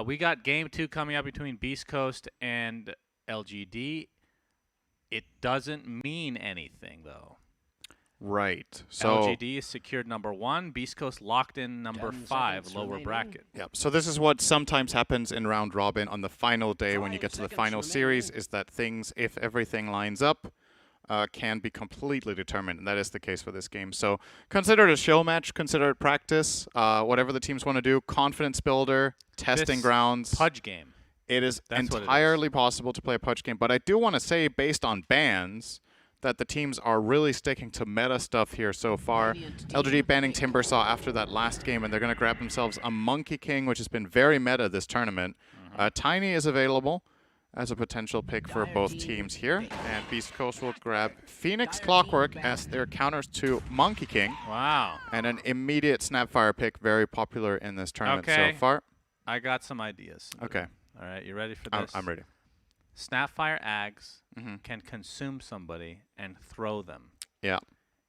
We got game 2 coming up between Beastcoast and LGD. It doesn't mean anything, though. Right. So LGD is secured number 1. Beastcoast locked in number 5, lower bracket. Yep. So this is what sometimes happens in round robin on the final day when you get to the final series, is that things, if everything lines up, can be completely determined, and that is the case for this game. So consider it a show match, consider it practice, whatever the teams want to do, confidence builder, testing grounds. Pudge game. It is That's entirely possible to play a pudge game, but I do want to say, based on bans, that the teams are really sticking to meta stuff here so far. LGD banning Timbersaw after that last game, and they're going to grab themselves a Monkey King, which has been very meta this tournament. Tiny is available as a potential pick for both teams here, and Beastcoast will grab Phoenix Clockwork as their counters to Monkey King. Wow. And an immediate Snapfire pick, very popular in this tournament so far. I got some ideas. Okay. All right, you ready for this? I'm ready. Snapfire Ags can consume somebody and throw them. Yeah.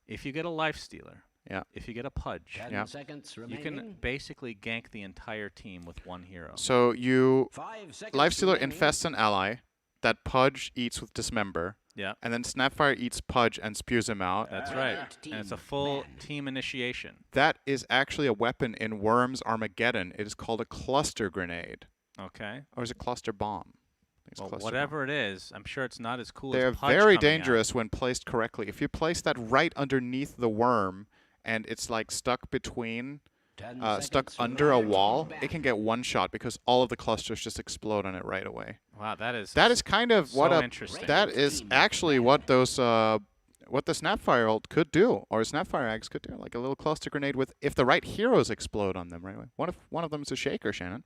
If you get a Life Stealer, Yeah. if you get a Pudge, 10 seconds you remaining. can basically gank the entire team with one hero. So you 5 seconds Lifestealer remaining. infests an ally, that Pudge eats with Dismember, Yeah, and then Snapfire eats Pudge and spews him out. that's Alright, right. team And it's a full man. team initiation. That is actually a weapon in Worms Armageddon. It is called a cluster grenade. Okay. Or is it cluster bomb? I think it's Well, cluster whatever it is, I'm sure it's not as cool bomb. They're as Pudge very coming out. dangerous when placed correctly. If you place that right underneath the worm and it's like stuck between, 10 stuck seconds under a remaining. wall, it can get one shot because all of the clusters just explode on it right away. Wow, that is Kind of what so a interesting. that is actually what those what the Snapfire ult could do, or Snapfire Ags could do, like a little cluster grenade with, if the right heroes explode on them right away. What if one of them is a Shaker, Shannon?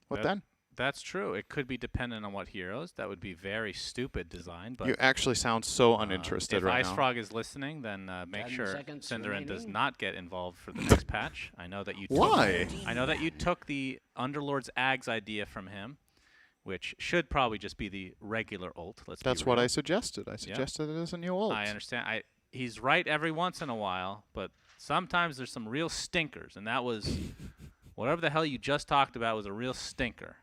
What then? That's true. It could be dependent on what heroes. That would be very stupid design. But You actually sound so uninterested if right Ice now. Frog is listening, then make 10 sure seconds Cinderin does remaining. not get involved for the next patch. I know that you. Why? I know that you took the Underlord's Ags idea from him, which should probably just be the regular ult. Let's. That's be what real. I suggested. I suggested it as a new ult. I understand. He's right every once in a while, but sometimes there's some real stinkers, and that was whatever the hell you just talked about was a real stinker.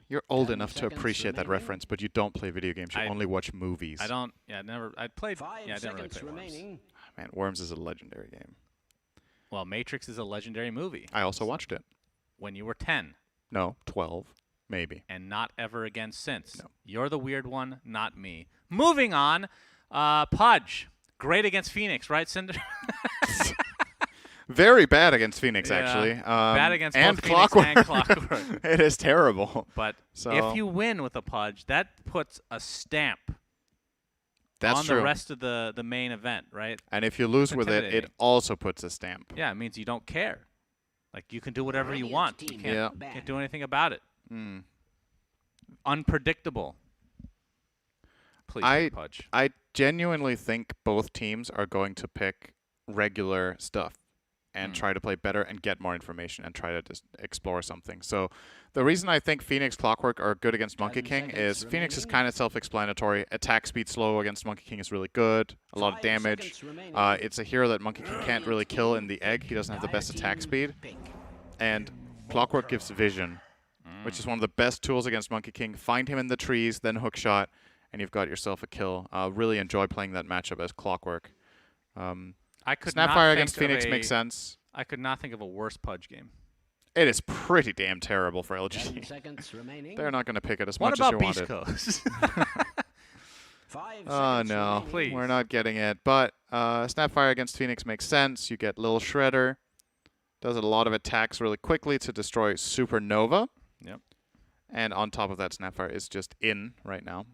You're old 10 enough to seconds appreciate that remaining. reference, but you don't play video games. You I- only watch movies. I don't. Yeah, never. I played. 5 Yeah, I didn't really seconds play Worms. remaining. Man, Worms is a legendary game. Well, Matrix is a legendary movie. I also watched it. When you were 10, No, 12, maybe. and not ever again since. No. You're the weird one, not me. Moving on, Pudge. Great against Phoenix, right, Cinder? Very bad against Phoenix, Yeah, actually. bad against and both Phoenix Clockwork. and Clockwork. It is terrible. But So if you win with a Pudge, that puts a stamp that's on true. the rest of the main event, right? And if you lose with it, it intimidating. also puts a stamp. Yeah, it means you don't care. Like, you can do whatever you want. You Brilliant can't, team. can't do anything about it. Mm. Unpredictable. Please, pick Pudge. I genuinely think both teams are going to pick regular stuff and try to play better and get more information and try to just explore something. So the reason I think Phoenix Clockwork are good against Monkey 10 King is seconds Phoenix is remaining. kind of self-explanatory. Attack speed slow against Monkey King is really good. A lot of 5 damage. seconds remaining. It's a hero that Monkey King can't really kill in the egg. He doesn't have the best attack speed. Pick. And Clockwork gives vision, which is one of the best tools against Monkey King. Find him in the trees, then hook shot, and you've got yourself a kill. Really enjoy playing that matchup as Clockwork. I could not Snapfire think against of Phoenix a- makes sense. I could not think of a worse Pudge game. It is pretty damn terrible for 10 LGD. seconds remaining. They're not going to pick it as What much about as you wanted. Beastcoast? 5 Oh seconds no, remaining. Please. we're not getting it. But Snapfire against Phoenix makes sense. You get Little Shredder. Does a lot of attacks really quickly to destroy Supernova. Yep. And on top of that, Snapfire is just in right now.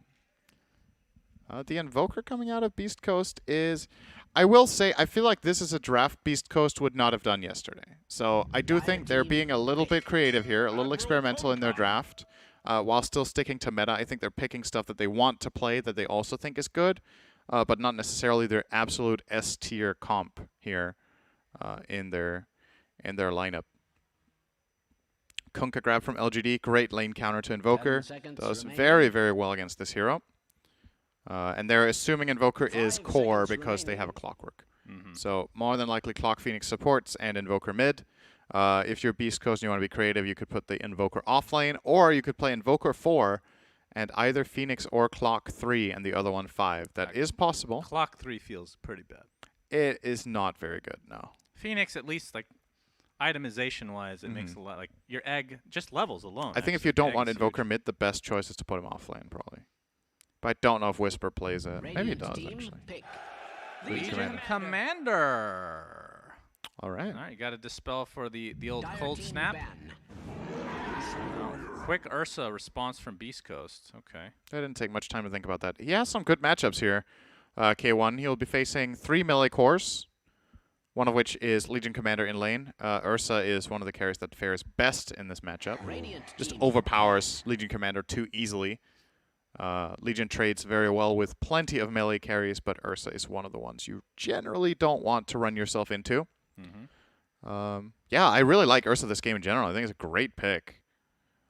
The Invoker coming out of Beast Coast is, I will say, I feel like this is a draft Beast Coast would not have done yesterday. So I do think they're being a little bit creative here, a little experimental in their draft, while still sticking to meta. I think they're picking stuff that they want to play that they also think is good, but not necessarily their absolute S tier comp here in their lineup. Kunkka grab from LGD, great lane counter to Invoker. 10 seconds Does remaining. very, very well against this hero. And they're assuming Invoker is 5 core seconds because they have a remaining. Clockwork. Mm-hmm. So more than likely Clock Phoenix supports and Invoker mid. If you're Beast Coast and you want to be creative, you could put the Invoker offlane, or you could play Invoker 4 and either Phoenix or Clock 3 and the other one 5. That is possible. Clock 3 feels pretty bad. It is not very good, no. Phoenix, at least, like, itemization-wise, it makes a lot. Like, your egg, just levels alone. I think if actually. you don't Egg want is Invoker mid, the best choice is to put him offlane, probably. But I don't know if Whisper plays it. Maybe he Radiant does, team, actually. pick. huge. Legion Legion Commander. All right. All right, you got to dispel for the old Dire cold team snap. ban. Quick Ursa response from Beast Coast. Okay. I didn't take much time to think about that. He has some good matchups here. K1, he'll be facing 3 melee cores, one of which is Legion Commander in lane. Ursa is one of the carries that fares best in this matchup. Radiant Just team. overpowers Legion Commander too easily. Legion trades very well with plenty of melee carries, but Ursa is one of the ones you generally don't want to run yourself into. Yeah, I really like Ursa this game in general. I think it's a great pick.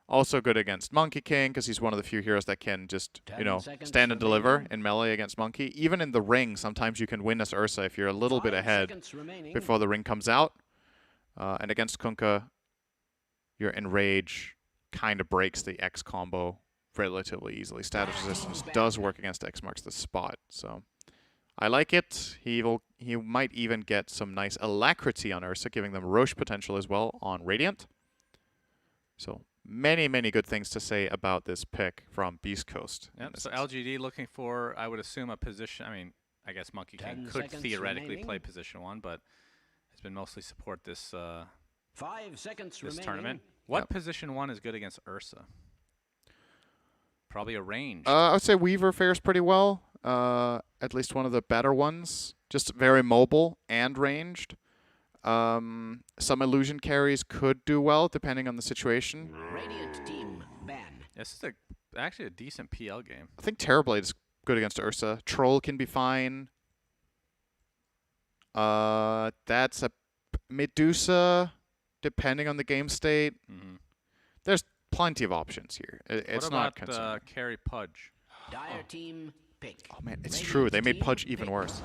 Also good against Monkey King because he's one of the few heroes that can just, 10 seconds stand and deliver remaining. in melee against Monkey. Even in the ring, sometimes you can win as Ursa if you're a little bit 5 ahead seconds remaining. before the ring comes out. And against Kunkka, your Enrage kind of breaks the X combo relatively easily. Status resistance does work against X marks the spot, so I like it. He might even get some nice alacrity on Ursa, giving them Roche potential as well on Radiant. So many, many good things to say about this pick from Beast Coast. Yep. So LGD looking for, I would assume, a position. I mean, I guess Monkey 10 King could seconds theoretically remaining. play position 1, but has been mostly support this 5 seconds this remaining. tournament. What Yep. position 1 is good against Ursa? Probably a range. I would say Weaver fares pretty well. At least one of the better ones. Just very mobile and ranged. Some illusion carries could do well depending on the situation. Radiant team ban. This is actually a decent PL game. I think Terrorblade is good against Ursa. Troll can be fine. That's a Medusa, depending on the game state. There's plenty of options here. It's what not about consuming. Carry Pudge? Dire team pick. Oh man, it's Radiant true. They made team Pudge even pick. worse.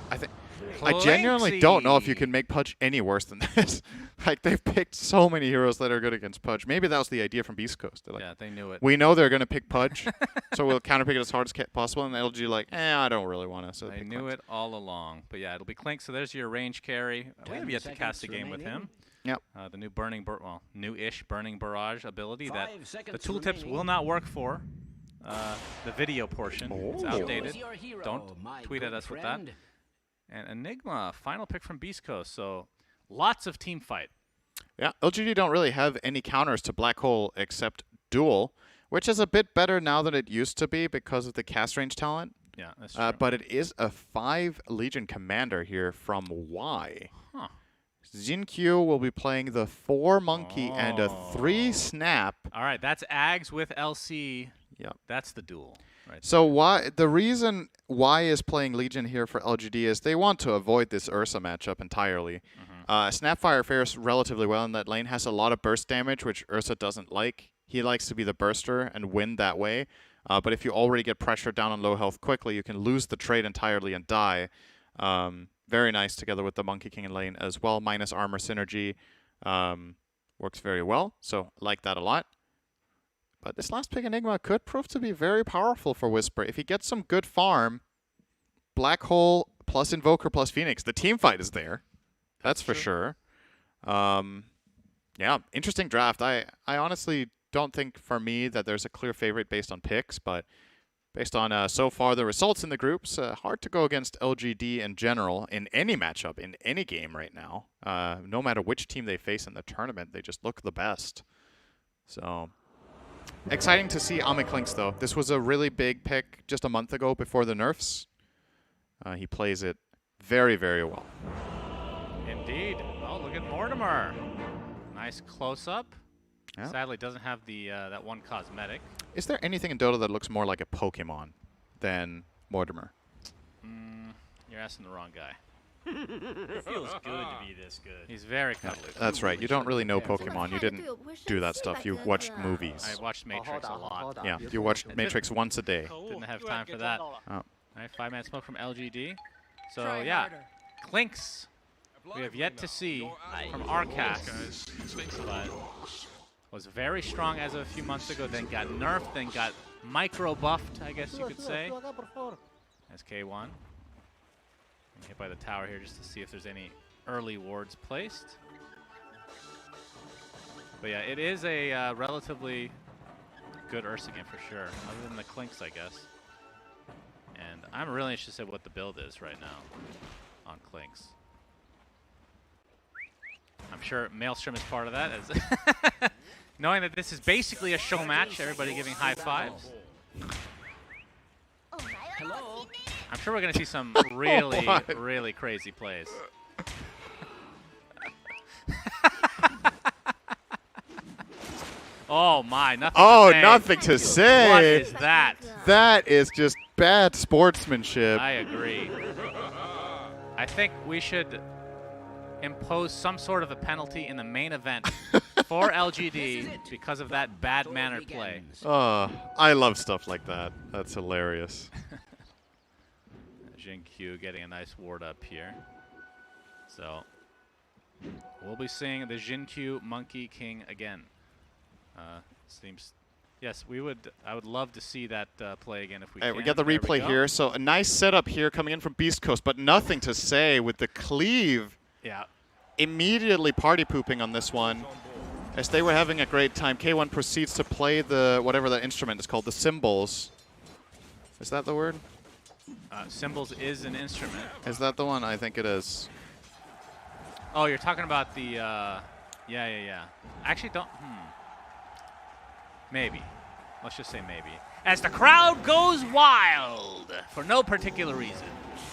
I genuinely don't know if you Clanksy. can make Pudge any worse than this. Like they've picked so many heroes that are good against Pudge. Maybe that was the idea from Beast Coast. They're like, Yeah, they knew it. we know they're gonna pick Pudge, so we'll counterpick it as hard as possible. And LG like, I don't really want to. So They pick knew Clanksy. it all along. But yeah, it'll be Clink. So there's your range carry. We 10 have yet to cast a seconds game with him. remaining. Yep. The new new-ish Burning Barrage ability that 5 the seconds tooltips remaining. will not work for. The video portion. It's Oh. outdated. Choose your hero, Don't my tweet at good us with friend. that. And Enigma, final pick from Beast Coast. So lots of team fight. Yeah, LGD don't really have any counters to Black Hole except Duel, which is a bit better now than it used to be because of the cast range talent. Yeah, that's true. But it is a 5 Legion Commander here from Y. Huh. Xinkyu will be playing the 4 Monkey and a 3 Snap. All right, that's Ags with LC. Yep. That's the duel. Right. So the reason Y is playing Legion here for LGD is they want to avoid this Ursa matchup entirely. Snapfire fares relatively well in that lane, has a lot of burst damage, which Ursa doesn't like. He likes to be the burster and win that way. But if you already get pressured down on low health quickly, you can lose the trade entirely and die. Very nice together with the Monkey King in lane as well. Minus armor synergy works very well. So like that a lot. But this last pick Enigma could prove to be very powerful for Whisper. If he gets some good farm, Black Hole plus Invoker plus Phoenix, the team fight is there. That's for sure. Yeah, interesting draft. I honestly don't think for me that there's a clear favorite based on picks, but based on so far the results in the groups, hard to go against LGD in general in any matchup, in any game right now. No matter which team they face in the tournament, they just look the best. So exciting to see Ameklinks, though. This was a really big pick just a month ago before the nerfs. He plays it very, very well. Indeed. Oh, look at Mortimer. Nice close-up. Yeah. Sadly, doesn't have the that one cosmetic. Is there anything in Dota that looks more like a Pokemon than Mortimer? You're asking the wrong guy. It feels good to be this good. He's very cuddly. That's right. You don't really know Pokemon. You didn't do that stuff. You watched movies. I watched Matrix a lot. Yeah, you watched Matrix once a day. Didn't have time for that. Oh. All right, 5-man smoke from LGD. So yeah, Clinks we have yet to see from our cast, but was very strong as of a few months ago, then got nerfed, then got micro-buffed, I guess you could say, as K1. Hit by the tower here just to see if there's any early wards placed. But yeah, it is a relatively good Ursa game for sure, other than the Clinks, I guess. And I'm really interested in what the build is right now on Clinks. I'm sure Maelstrom is part of that, as knowing that this is basically a show match, everybody giving high fives. Hello. I'm sure we're going to see some really, really crazy plays. Oh my, nothing to say. Nothing to say. What is that? That is just bad sportsmanship. I agree. I think we should impose some sort of a penalty in the main event for LGD because of that bad mannered play. I love stuff like that. That's hilarious. Jin Q getting a nice ward up here. So we'll be seeing the Jin Q Monkey King again. Seems, yes, I would love to see that play again if we can. We get the replay here. So a nice setup here coming in from Beastcoast, but nothing to say with the cleave. Yeah. Immediately party pooping on this one. As they were having a great time, K1 proceeds to play the, whatever that instrument is called, the cymbals. Is that the word? Cymbals is an instrument. Is that the one? I think it is. Oh, you're talking about the, yeah. Actually, don't, Maybe. Let's just say maybe. As the crowd goes wild for no particular reason.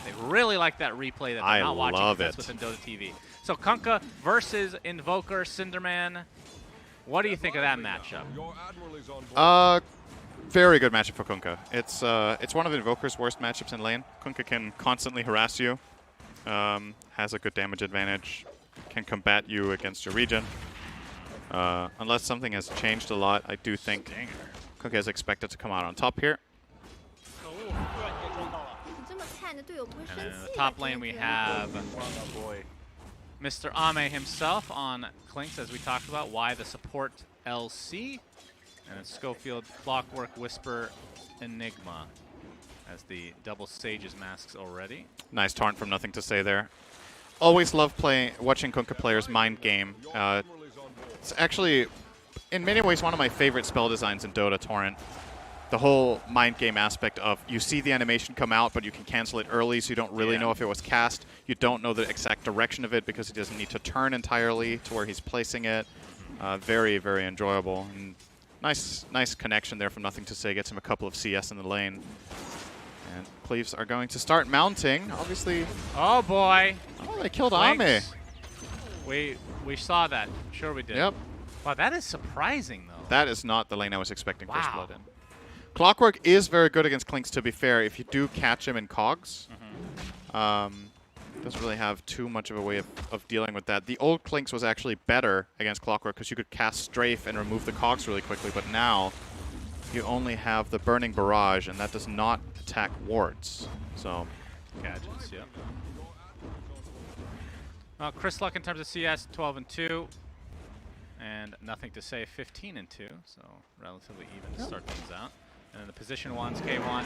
They really like that replay that they're not watching. I love it. That's within Dota TV. So Kunkka versus Invoker Cinderman. What do you think of that matchup? Very good matchup for Kunkka. It's one of Invoker's worst matchups in lane. Kunkka can constantly harass you, has a good damage advantage, can combat you against your regen. Unless something has changed a lot, I do think Kunkka is expected to come out on top here. And then in the top lane we have Mr. Ame himself on Clinks, as we talked about. Why the support LC? And then Schofield, Clockwork, Whisper, Enigma as the double Sages masks already. Nice taunt from Nothing to Say there. Always love watching Kunkka players mind game. It's actually, in many ways, one of my favorite spell designs in Dota Torrent. The whole mind game aspect of you see the animation come out, but you can cancel it early, so you don't really know if it was cast. You don't know the exact direction of it because he doesn't need to turn entirely to where he's placing it. Very, very enjoyable. And nice connection there from Nothing to Say. Gets him a couple of CS in the lane. And Cleaves are going to start mounting. Obviously. Oh boy! Oh, they killed Ame. We saw that. Sure we did. Yep. Wow, that is surprising though. That is not the lane I was expecting First Blood in. Clockwork is very good against Clinks, to be fair, if you do catch him in cogs. Doesn't really have too much of a way of dealing with that. The old Clinks was actually better against Clockwork because you could cast Strafe and remove the cogs really quickly, but now you only have the Burning Barrage, and that does not attack wards. So, gadgets, yeah. Chris Luck in terms of CS, 12-2. And Nothing to Say, 15-2. So, relatively even to start things out. And then the position ones, K1,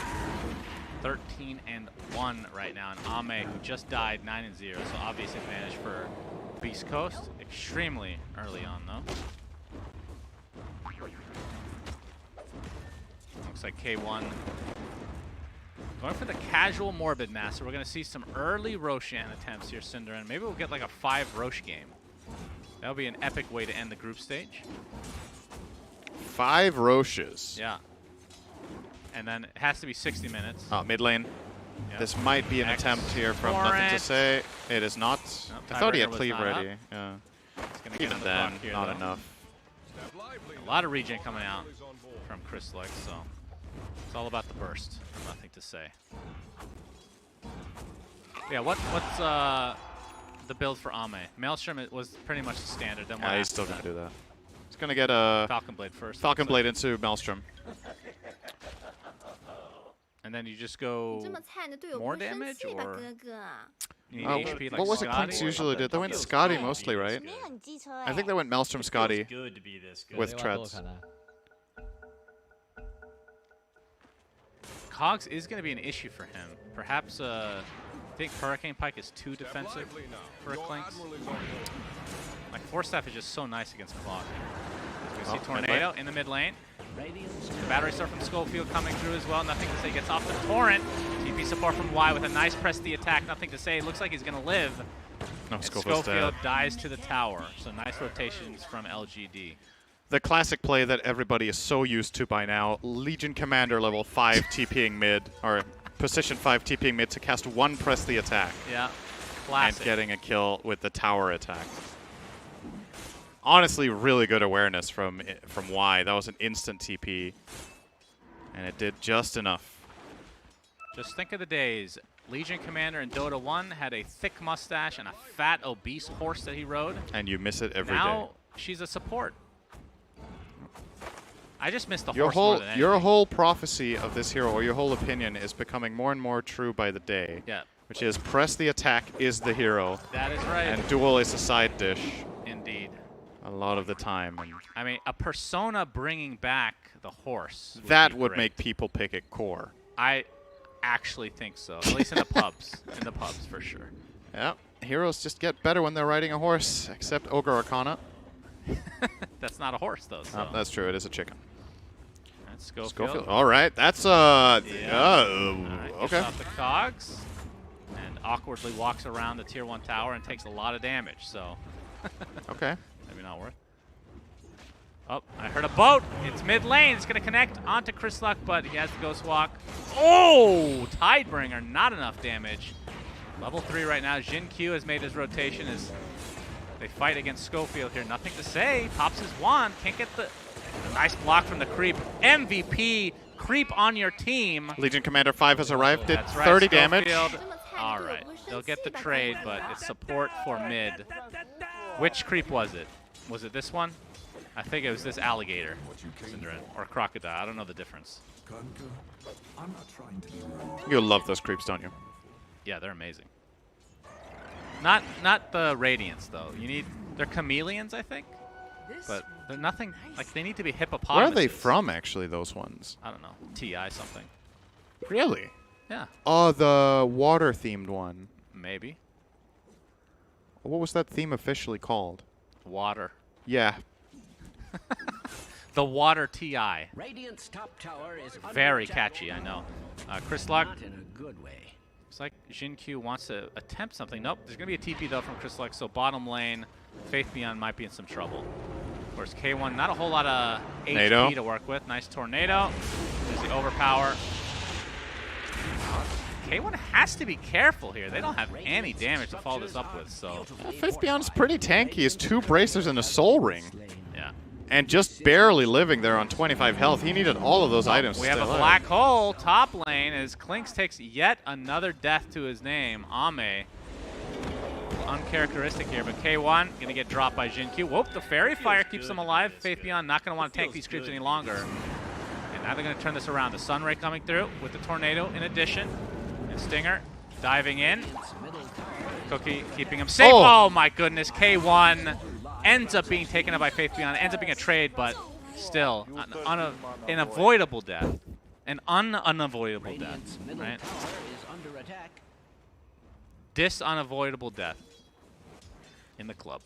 13-1 right now. And Ame, who just died, 9-0. So obvious advantage for Beastcoast. Extremely early on, though. Looks like K1 going for the casual Morbid Master. We're going to see some early Roshan attempts here, Cinder. And maybe we'll get like a 5 Rosh game. That would be an epic way to end the group stage. 5 Roshes. Yeah. And then it has to be 60 minutes. Mid lane. Yep. This might be an attempt here from Nothing to Say. It is not. Nope, I thought he had cleave ready. Yeah. It's gonna get Even on the then, clock here, not though. enough. A lot of regen coming out from Chris Lick, so it's all about the burst from Nothing to Say. Yeah, what's the build for Ame? Maelstrom was pretty much the standard. Then he's still gonna do that. He's gonna get a Falcon Blade first. Falcon Blade into Maelstrom. And then you just go 这么菜，你的队友不 more 会生 damage 气吧， or 哥哥？ you need Oh, HP like what was it Scotty? Clinks usually did? They went Scotty mostly, right? 你很机车 I think they went Maelstrom Scotty Good to be this good. with treads. Cogs is going to be an issue for him. Perhaps I think Hurricane Pike is too defensive for a Clinks. Like Force Staff is just so nice against Clog. We see Tornado in the mid lane. The battery star from Schofield coming through as well. Nothing to say. Gets off the Torrent. TP support from Y with a nice press the attack. Nothing to say. Looks like he's going to live. No, And Schofield's Schofield dead. dies to the tower. So nice rotations from LGD. The classic play that everybody is so used to by now. Legion Commander level 5 TPing mid, or position 5 TPing mid to cast one press the attack. Yeah, classic. And getting a kill with the tower attack. Honestly, really good awareness from Y. That was an instant TP. And it did just enough. Just think of the days. Legion Commander in Dota 1 had a thick mustache and a fat, obese horse that he rode. And you miss it every day. Now she's a support. I just missed the Your horse more whole than anything. your whole prophecy of this hero, or your whole opinion, is becoming more and more true by the day. Yeah, Which is press the attack is the hero, that is right. and duel is a side dish Indeed. a lot of the time. And I mean, a Persona bringing back the horse. that be would great. make people pick it core. I actually think so. At least in the pubs. In the pubs, for sure. Yeah, heroes just get better when they're riding a horse, except Ogre Arcana. That's not a horse, though. So. Oh, that's true. It is a chicken. That's Schofield. Schofield. All right, that's Alright, gets okay. off the cogs and awkwardly walks around the tier 1 tower and takes a lot of damage. So Okay. maybe not worth. Oh, I heard a boat. It's mid lane. It's going to connect onto Chris Luck, but he has the Ghost Walk. Oh, Tidebringer, not enough damage. Level 3 right now. Jin Q has made his rotation as they fight against Schofield here. Nothing to say. Pops his wand. Can't get the nice block from the creep. MVP creep on your team. Legion Commander 5 has arrived. Did That's right, 30 damage. Schofield. 这么菜， All 你队 right, 友不会 they'll 生 get the 气吧，哥 trade, 哥？ but it's support for mid. Which creep was it? Was it this one? I think it was this alligator, Synderen, or crocodile. I don't know the difference. I'm not trying to be rude. You'll love those creeps, don't you? Yeah, they're amazing. Not the Radiants though. They're chameleons, I think, but they're nothing like they need to be hippopotamuses. Where are they from, actually, those ones? I don't know. TI something. Really? Yeah, Oh, the water-themed one. maybe. What was that theme officially called? Water. Yeah. The water TI. Radiant's top tower is under Very attack. catchy, I know. Chris Luck. Not in a good way. Looks like Jin Q wants to attempt something. Nope, there's going to be a TP though from Chris Luck, so bottom lane, Faith Beyond might be in some trouble. Of course, K1, not a whole lot of HP Tornado. to work with. Nice Tornado. There's the Overpower. K1 has to be careful here. They don't have any damage to follow this up with, so Faith Beyond's pretty tanky. He's 2 bracers and a soul ring. yeah. And just barely living there on 25 health. He needed all of those items. We to have a stay alive. black hole top lane as Clinks takes yet another death to his name. Ame. Uncharacteristic here, but K1 gonna get dropped by Jin Q. Whoop, the Fairy Fire keeps him alive. Faith Beyond not gonna want to tank these creeps any longer. And now they're gonna turn this around. The Sunray coming through with the Tornado in addition. And Stinger diving in. Cookie keeping him safe. Oh my goodness, K1 ends up being taken up by Faith Beyond. Ends up being a trade, but still an avoidable death. An unavoidable death, Radiant's middle right? tower is under attack. Unavoidable death in the club.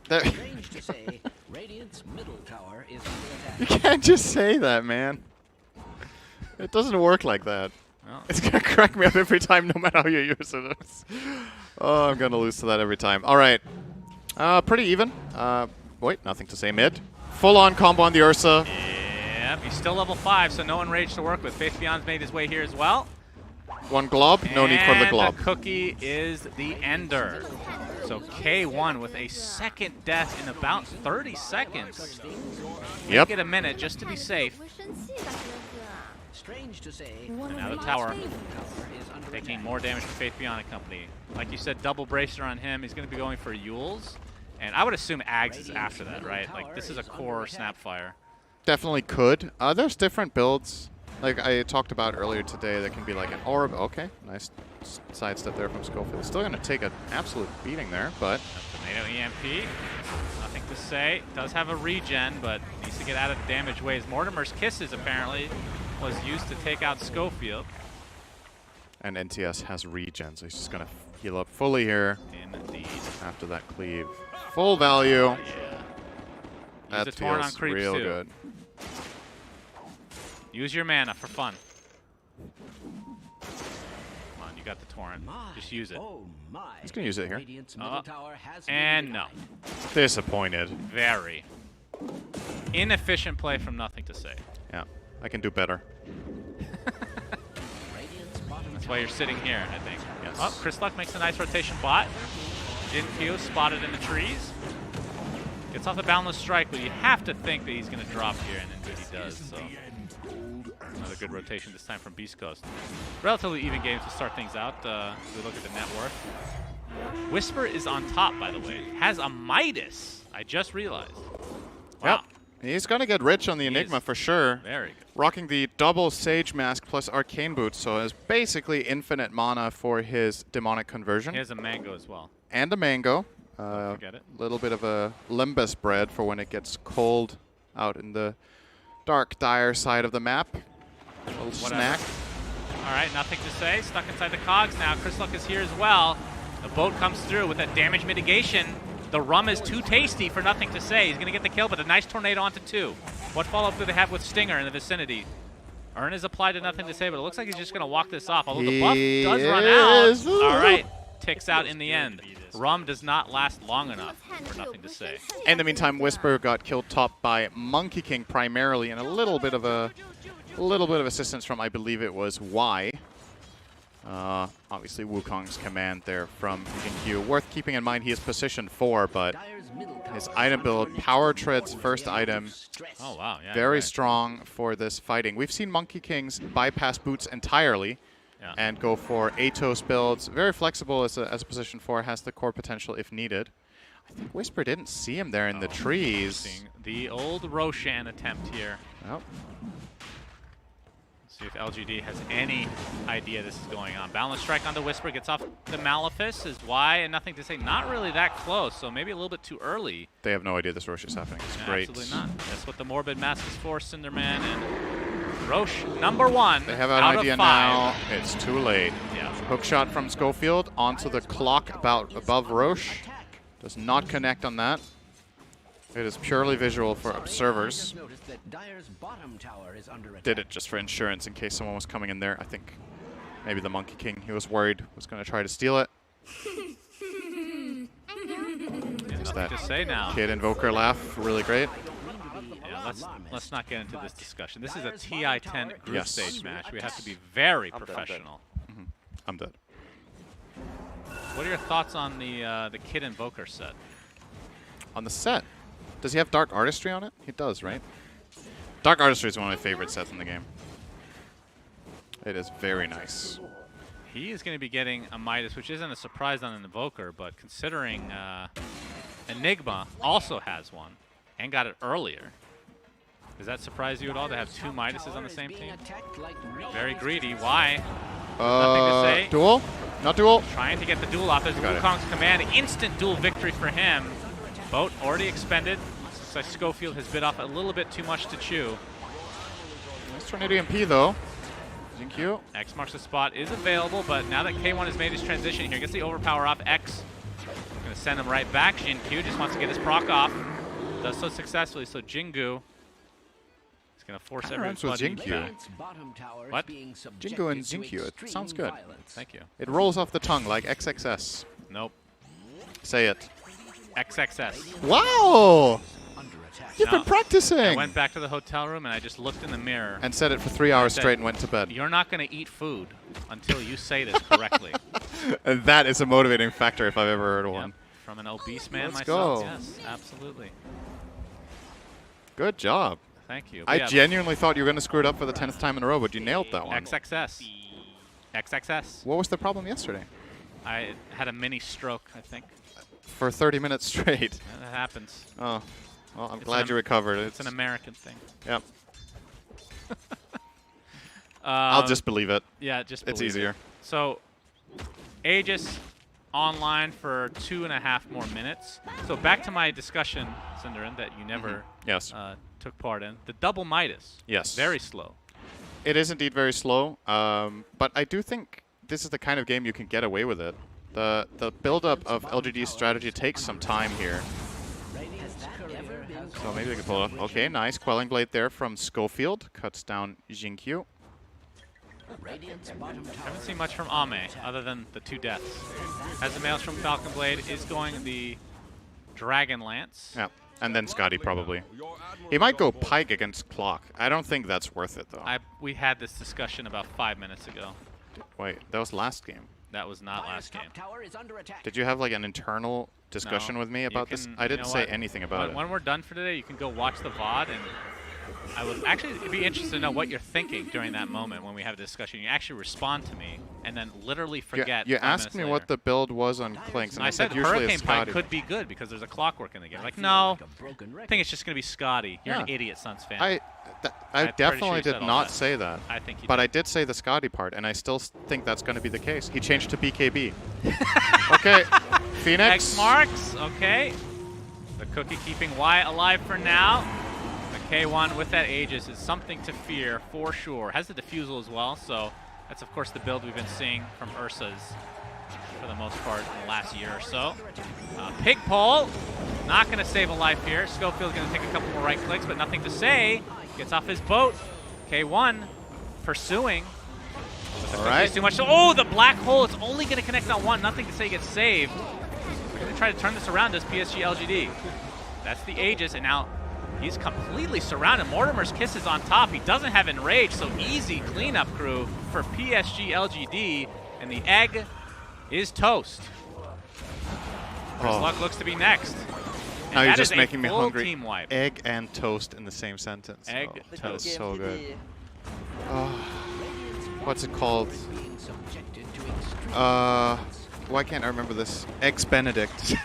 There- Strange to say, Radiant's middle tower is under You attack. can't just say that, man. It doesn't work like that. Well, It's gonna crack me up every time, no matter how you use it. Oh, I'm gonna lose to that every time. All right, pretty even. Wait, nothing to say. Mid, full-on combo on the Ursa. yep, he's still level 5, so no enrage to work with. Faith Beyond's made his way here as well. 1 glob, no need for the And glob. the Cookie is the ender. So K1 with a second death in about 30 seconds. Yep. Get a minute just to be safe. 不会生气吧，哥哥？ Strange to say, And now the Radiant's tower middle tower is under taking attack. more damage from Faith Beyond and company. Like you said, double bracer on him. He's going to be going for Yules. And I would assume Ags is after that, right? Like, this is a core Snapfire. Definitely could. There's different builds. Like I talked about earlier today, there can be like an orb. Okay, nice sidestep there from Schofield. Still going to take an absolute beating there, but Tomato EMP. Nothing to say. Does have a regen, but needs to get out of damage ways. Mortimer's Kisses apparently was used to take out Schofield. and NTS has regen, so he's just going to heal up fully here Indeed. after that cleave. Full value. Yeah. Use That the Torn on feels creeps real too. good. Use your mana for fun. Come on, you got the Torrent. Just use it. Oh my. He's going to use it here. Radiant's middle tower has And been no. Disappointed. Very. Inefficient play from Nothing to Say. Yeah, I can do better. Radiant's bottom That's why you're sitting here, I think. Yes. Oh, Chris Luck makes a nice rotation bot. Jin Q spotted in the trees. Gets off the Boundless Strike, but you have to think that he's going to drop here, and indeed he does. So another good rotation this time from Beastcoast. Relatively even game to start things out. If we look at the net worth. Whisper is on top, by the way. Has a Midas. I just realized. Wow. Yep. He's going to get rich on the Enigma is for sure. Very good. Rocking the double Sage Mask plus Arcane Boots, so it's basically infinite mana for his Demonic Conversion. He has a Mango as well. And a Mango. Don't forget it. Little bit of a Limbus bread for when it gets cold out in the dark, dire side of the map. A little snack. All right, Nothing to Say. Stuck inside the cogs now. Chris Luck is here as well. The boat comes through with that damage mitigation. The rum is too tasty for Nothing to Say. He's going to get the kill, but a nice tornado onto 2. What follow-up do they have with Stinger in the vicinity? Earn is applied to Nothing to Say, but it looks like he's just going to walk this off. Although the buff does run out. All right, ticks out in the end. Rum does not last long enough for Nothing to Say. In the meantime, Whisper got killed top by Monkey King primarily, and a little bit of assistance from, I believe it was Y. Obviously Wukong's command there from Q. Worth keeping in mind he is position 4, but his item build, Power Tread's first item, Oh, wow. Yeah, very right. strong for this fighting. We've seen Monkey Kings bypass boots entirely and go for Atos builds. Very flexible as a position 4, has the core potential if needed. I think Whisper didn't see him there in the trees. Seeing the old Roshan attempt here. Oh. See if LGD has any idea this is going on. Balance strike on the Whisper, gets off the Malefice is Y, and Nothing to Say. Not really that close, so maybe a little bit too early. They have no idea this Roche is happening. It's great. Absolutely not. That's what the Morbid Mask is for, Cinderman. And Roche, #1. They have an out idea of 5. now. It's too late. Yeah. Hook shot from Schofield onto the clock about above Roche. Does not connect on that. It is purely visual for observers. Did it just for insurance in case someone was coming in there. I think maybe the Monkey King, he was worried, was going to try to steal it. Is Nothing to say now. Kid Invoker laugh, really great. Yeah, let's not get into this discussion. This is a TI-10 group Yes. stage match. We have to be very professional. I'm dead. What are your thoughts on the Kid Invoker set? On the set, does he have Dark Artistry on it? He does, right? Dark Artistry is one of my favorite sets in the game. It is very nice. He is going to be getting a Midas, which isn't a surprise on an Invoker, but considering Enigma also has one and got it earlier. Does that surprise you at all to have 2 Midases on the same team? Very greedy. Why? Nothing to say. Duel? Not duel? Trying to get the duel off. There's Got it. Wukong's command. Instant duel victory for him. Boat already expended. Looks like Schofield has bit off a little bit too much to chew. Nice Tornado EMP though. Jinkyu. X marks the spot is available, but now that K1 has made his transition here, gets the overpower off. X going to send him right back. Jin-Q just wants to get his proc off. Does so successfully, so Jingu is going to force rhymes with everybody Jin-Q. back. What? Jingu and Jinkyu, it sounds good. Thank you. It rolls off the tongue like XXS. Nope. Say it. XXS. Wow! You've No. been practicing! I went back to the hotel room and I just looked in the mirror. And said it for 3 hours said, straight and went to bed. You're not going to eat food until you say this correctly. And that is a motivating factor if I've ever heard of Yep. one. From an obese man Let's myself. go. Yes, absolutely. Good job. Thank you. I Yeah, genuinely thought you were going to screw it up for the 10th time in a row, but you nailed that one. XXS. XXS. What was the problem yesterday? I had a mini stroke, I think. For 30 minutes straight. Yeah, that happens. Oh. Well, I'm It's glad an- you recovered. It's an American thing. Yep. I'll just believe it. Yeah, just It's believe it. easier. So, Aegis online for 2.5 more minutes. So back to my discussion, Cinderin, that you never Yes. took part in. The double Midas. Yes. Very slow. It is indeed very slow, but I do think this is the kind of game you can get away with it. The build-up of LGD's strategy takes some time here. So maybe they can pull it off. Okay, nice. Quelling Blade there from Schofield. Cuts down Jinkyu. Haven't seen much from Ame other than the 2 deaths. As the Maelstrom Falcon Blade is going the Dragon Lance. Yeah, and then Scotty probably. He might go Pike against Clock. I don't think that's worth it, though. We had this discussion about 5 minutes ago. Wait, that was last game. That was not last game. Did you have like an internal discussion with me about this? I didn't say anything about it. When we're done for today, you can go watch the VOD, and I would actually be interested to know what you're thinking during that moment when we have a discussion. You actually respond to me, and then literally forget. You 5 asked minutes me later. what the build was on Clinks, and I said usually Hurricane it's Pike Scotty. could be good because there's a clockwork in the game. Like, no, I think it's just going to be Scotty. You're an idiot Suns fan. I I'm pretty definitely sure you said did all not that. say that. I think you But did. I did say the Scotty part, and I still think that's going to be the case. He changed to BKB. Okay, Phoenix. X marks, okay. The Cookie keeping Y alive for now. The K1 with that Aegis is something to fear for sure. Has the defusal as well, so that's of course the build we've been seeing from Ursa's for the most part in the last year or so. Pig pole, not going to save a life here. Schofield's going to take a couple more right clicks, but nothing to say. Gets off his boat. K1 pursuing. All right. Too much. So, oh, the black hole is only going to connect on one. Nothing to say gets saved. We're going to try to turn this around as PSG.LGD. That's the Aegis, and now he's completely surrounded. Mortimer's Kiss is on top. He doesn't have Enrage, so easy cleanup crew for PSG.LGD, and the egg is toast. Luck looks to be next. And Now you're that just is a making me full hungry. Team wipe. Egg and toast in the same sentence. Egg, oh, that toast. is so good. What's it called? Why can't I remember this? Eggs Benedict.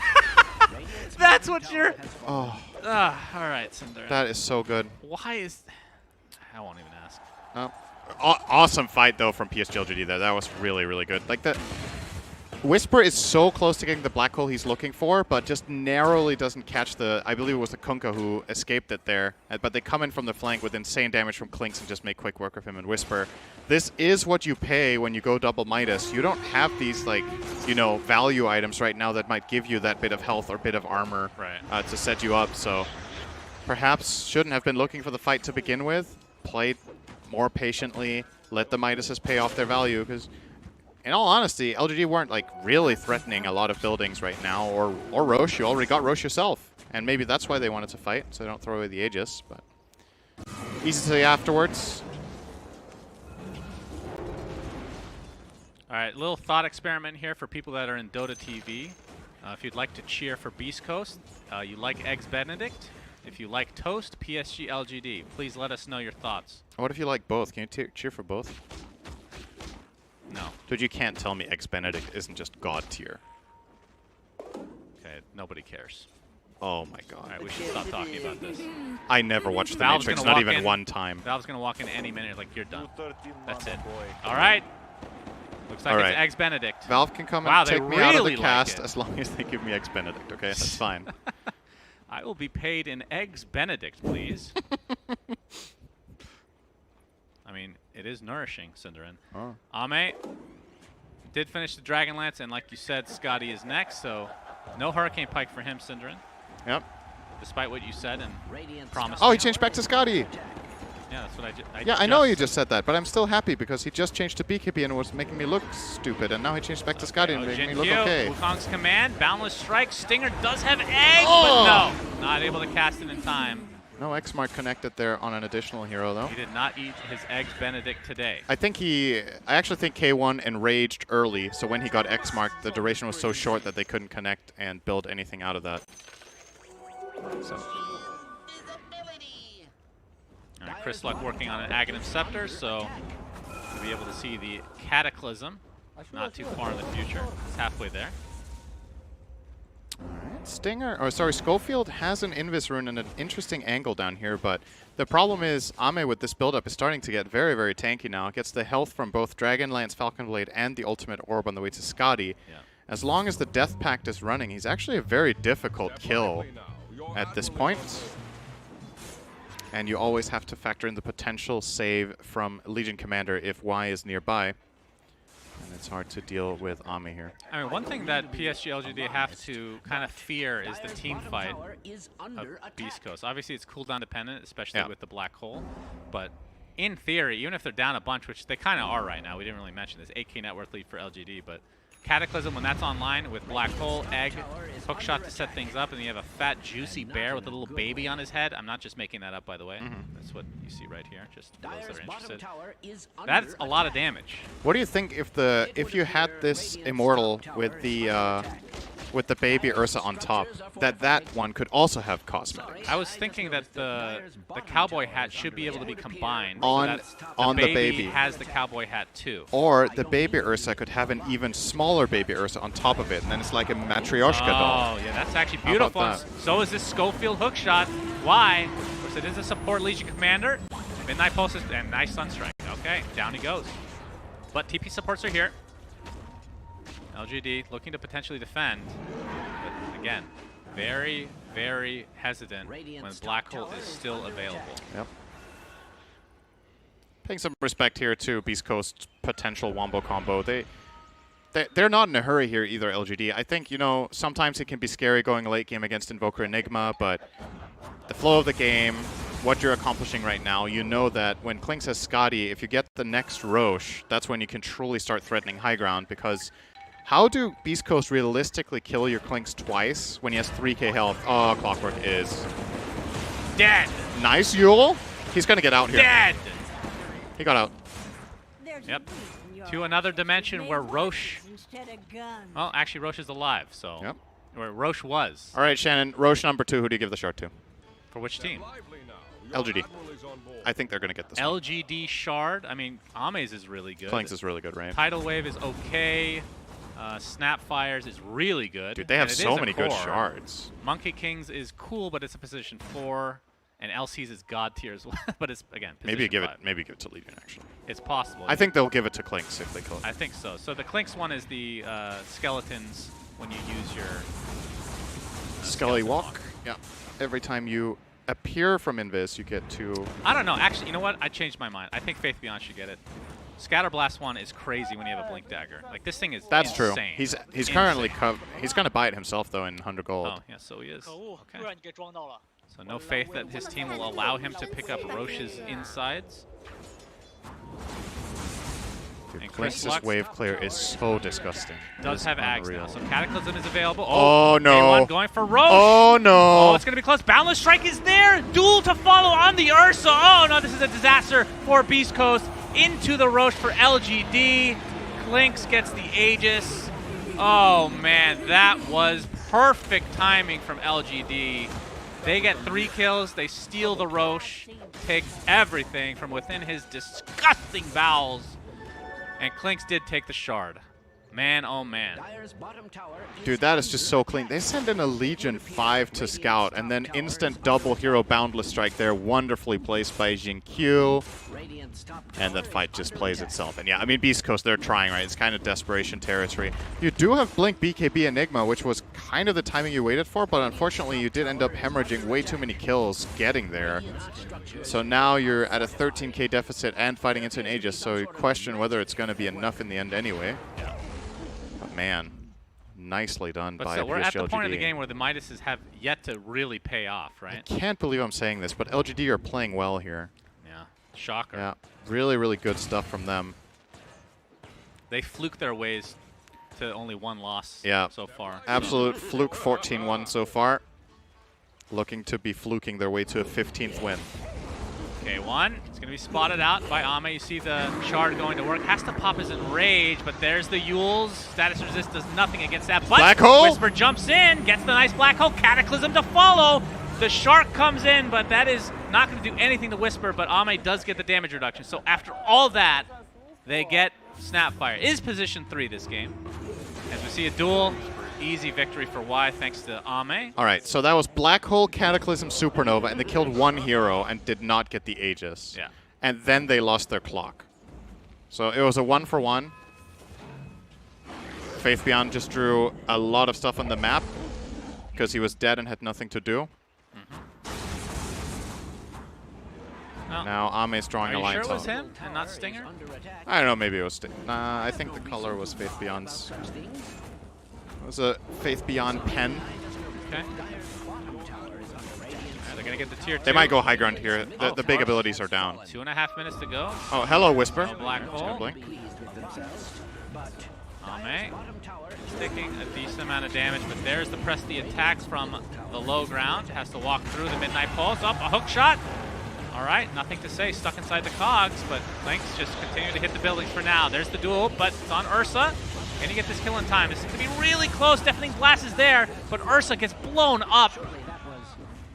That's what you're... Oh, all right, Cinder. that is so good. Why is... I won't even ask. Awesome fight, though, from PSG.LGD there. That was really, really good. Like, the Whisper is so close to getting the black hole he's looking for, but just narrowly doesn't catch the... I believe it was the Kunkka who escaped it there. But they come in from the flank with insane damage from Clinks and just make quick work of him and Whisper. This is what you pay when you go double Midas. You don't have these, like, you know, value items right now that might give you that bit of health or bit of armor to set you up. So perhaps shouldn't have been looking for the fight to begin with. Played more patiently. Let the Midases pay off their value, because... in all honesty, LGD weren't like really threatening a lot of buildings right now, or Roche. You already got Roche yourself, and maybe that's why they wanted to fight, so they don't throw away the Aegis. But easy to say afterwards. All right, little thought experiment here for people that are in Dota TV. If you'd like to cheer for Beastcoast, you like Eggs Benedict. If you like Toast, PSG.LGD. Please let us know your thoughts. What if you like both? Can you cheer for both? No. Dude, you can't tell me Eggs Benedict isn't just god tier. Okay, nobody cares. Oh my god. All right, we should stop talking about this. I never watched the Valve's Matrix, gonna not walk even in. one time. Valve's going to walk in any minute like, you're done. That's it. All right. Looks like All it's right. Eggs Benedict. Valve can come Wow, and they take me out of really the like cast it. as long as they give me Eggs Benedict, okay? That's fine. I will be paid in Eggs Benedict, please. I mean, it is nourishing, Cinderin. Oh. Ame did finish the Dragon Lance, and like you said, Scotty is next, so no Hurricane Pike for him, Cinderin. Yep. Despite what you said and promised. Oh, he changed back to Scotty. Yeah, that's what I Yeah, I know you just said that, but I'm still happy because he just changed to BKB and was making me look stupid, and now he changed back to Scotty and making me look okay. Wukong's command, Boundless Strike. Stinger does have egg, Oh! but no. Not able to cast it in time. No X-Mark connected there on an additional hero, though. He did not eat his Eggs Benedict today. I actually think K1 enraged early, so when he got X-Marked, the duration was so short that they couldn't connect and build anything out of that. So. All right, Chris Luck working on an Aghanim Scepter, so we'll be able to see the Cataclysm not too far in the future. It's halfway there. All right. Schofield has an Invis rune and an interesting angle down here, but the problem is Ame with this build-up is starting to get very, very tanky now. Gets the health from both Dragonlance, Falcon Blade, and the ultimate orb on the way to Scotty. Yeah. As long as the Death Pact is running, he's actually a very difficult kill at this point. And you always have to factor in the potential save from Legion Commander if Y is nearby. And it's hard to deal with Ame here. I mean, one thing that PSG.LGD have to kind of fear is the team fight of Beastcoast. Obviously, it's cooldown dependent, especially with the black hole. But in theory, even if they're down a bunch, which they kind of are right now, we didn't really mention this, 8k net worth lead for LGD, but Cataclysm, when that's online with Black Hole, Egg, Hookshot to set things up, and you have a fat, juicy bear with a little baby on his head. I'm not just making that up, by the way. That's what you see right here, just for those that are interested. That's a lot of damage. What do you think if you had this Immortal with the baby Ursa on top, that one could also have cosmetic? I was thinking that the cowboy hat should be able to be combined on the baby has the cowboy hat too. Or the baby Ursa could have an even smaller baby Ursa on top of it, and then it's like a Matryoshka doll. Oh, yeah, that's actually beautiful. So is this Schofield hookshot. Why? Of course, it is a support Legion Commander. Midnight Pulse and nice Sunstrike. Okay, down he goes. But TP supports are here. LGD looking to potentially defend, but again, very, very hesitant when Black Hole is still available. Yep. Paying some respect here to Beast Coast's potential wombo combo. They're not in a hurry here either, LGD. I think, you know, sometimes it can be scary going late game against Invoker Enigma, but the flow of the game, what you're accomplishing right now, you know that when Klink says Scotty, if you get the next Roche, that's when you can truly start threatening high ground, because how do Beast Coast realistically kill your Klinks twice when he has 3k health? Oh, Clockwork is dead. Nice, Yule. He's going to get out here. Dead. He got out. Yep. To another dimension where Roche... Well, actually, Roche is alive, so... Yep. Where Roche was. All right, Shannon. Roche number 2, who do you give the shard to? For which team? LGD. I think they're going to get this LGD shard. I mean, Ame's is really good. Klinks is really good, right? Tidal Wave is okay. Snapfires is really good. Dude, they have so many good shards. Monkey Kings is cool, but it's a position 4. And LC's is god tier as well, but it's again position maybe give 5. it to Legion actually. It's possible. I think they'll give it to Klinks if they kill it. I think so. So the Klinks one is the skeletons when you use your Skelly walk. Yeah. Every time you appear from Invis, you get to. I don't know. Actually, you know what? I changed my mind. I think Faith Beyond should get it. Scatterblast one is crazy when you have a Blink Dagger. Like this thing is That's insane. True. He's currently he's gonna buy it himself though in 100 gold. Oh yeah, so he is. Okay. So no faith that his team will allow him to pick up Roche's insides. Dude, Klinks' wave clear is so disgusting. Does have Ags now, so Cataclysm is available. Oh no! A1 going for Roche. Oh no! Oh, it's gonna be close. Boundless Strike is there. Duel to follow on the Ursa. Oh no, this is a disaster for Beast Coast. Into the Roche for LGD. Klinks gets the Aegis. Oh man, that was perfect timing from LGD. They get 3 kills, they steal the Roche, take everything from within his disgusting bowels, and Klinks did take the shard. Man, oh man. Dude, that is just so clean. They send in a Legion 5 to scout, and then instant double hero Boundless Strike there, wonderfully placed by Jinq. And that fight just plays itself. And yeah, I mean, Beast Coast, they're trying, right? It's kind of desperation territory. You do have Blink BKB Enigma, which was kind of the timing you waited for, but unfortunately you did end up hemorrhaging way too many kills getting there. So now you're at a 13k deficit and fighting into an Aegis, so you question whether it's going to be enough in the end anyway. But man, nicely done by PSG.LGD. We're at the point of the LGD. game where the Midases have yet to really pay off, right? I can't believe I'm saying this, but LGD are playing well here. Yeah, shocker. Yeah, really, really good stuff from them. They fluke their ways to only 1 loss so far. Absolute fluke 14-1 so far. Looking to be fluking their way to a 15th win. Okay, one. It's going to be spotted out by Ame. You see the shard going to work. Has to pop his Enrage, but there's the Yules. Status Resist does nothing against that. But Black Hole! Whisper jumps in, gets the nice Black Hole. Cataclysm to follow. The Shark comes in, but that is not going to do anything to Whisper, but Ame does get the damage reduction. So after all that, they get Snapfire. Is position 3 this game. As we see a duel. Easy victory for Y thanks to Ame. All right, so that was Black Hole, Cataclysm, Supernova, and they killed one hero and did not get the Aegis. Yeah. And then they lost their clock. So it was a 1-for-1. Faith Beyond just drew a lot of stuff on the map because he was dead and had nothing to do. Well, Now Ame's drawing are a you line sure it top. was him and not Stinger? I don't know, maybe it was Nah, I think the color was Faith Beyond's. It was a Faith Beyond pen. Okay. They're going to get the tier 2. They might go high ground here. The big abilities are down. 2.5 minutes to go. Oh, hello, Whisper. No black Just hole. gonna blink. Ame sticking a decent amount of damage, but there's the press the attacks from the low ground. Has to walk through the Midnight Pulse. Up, a hook shot. All right, nothing to say. Stuck inside the cogs, but Lynx just continue to hit the buildings for now. There's the duel, but it's on Ursa. Can he get this kill in time? This is going to be really close. Deafening Blast is there, but Ursa gets blown up.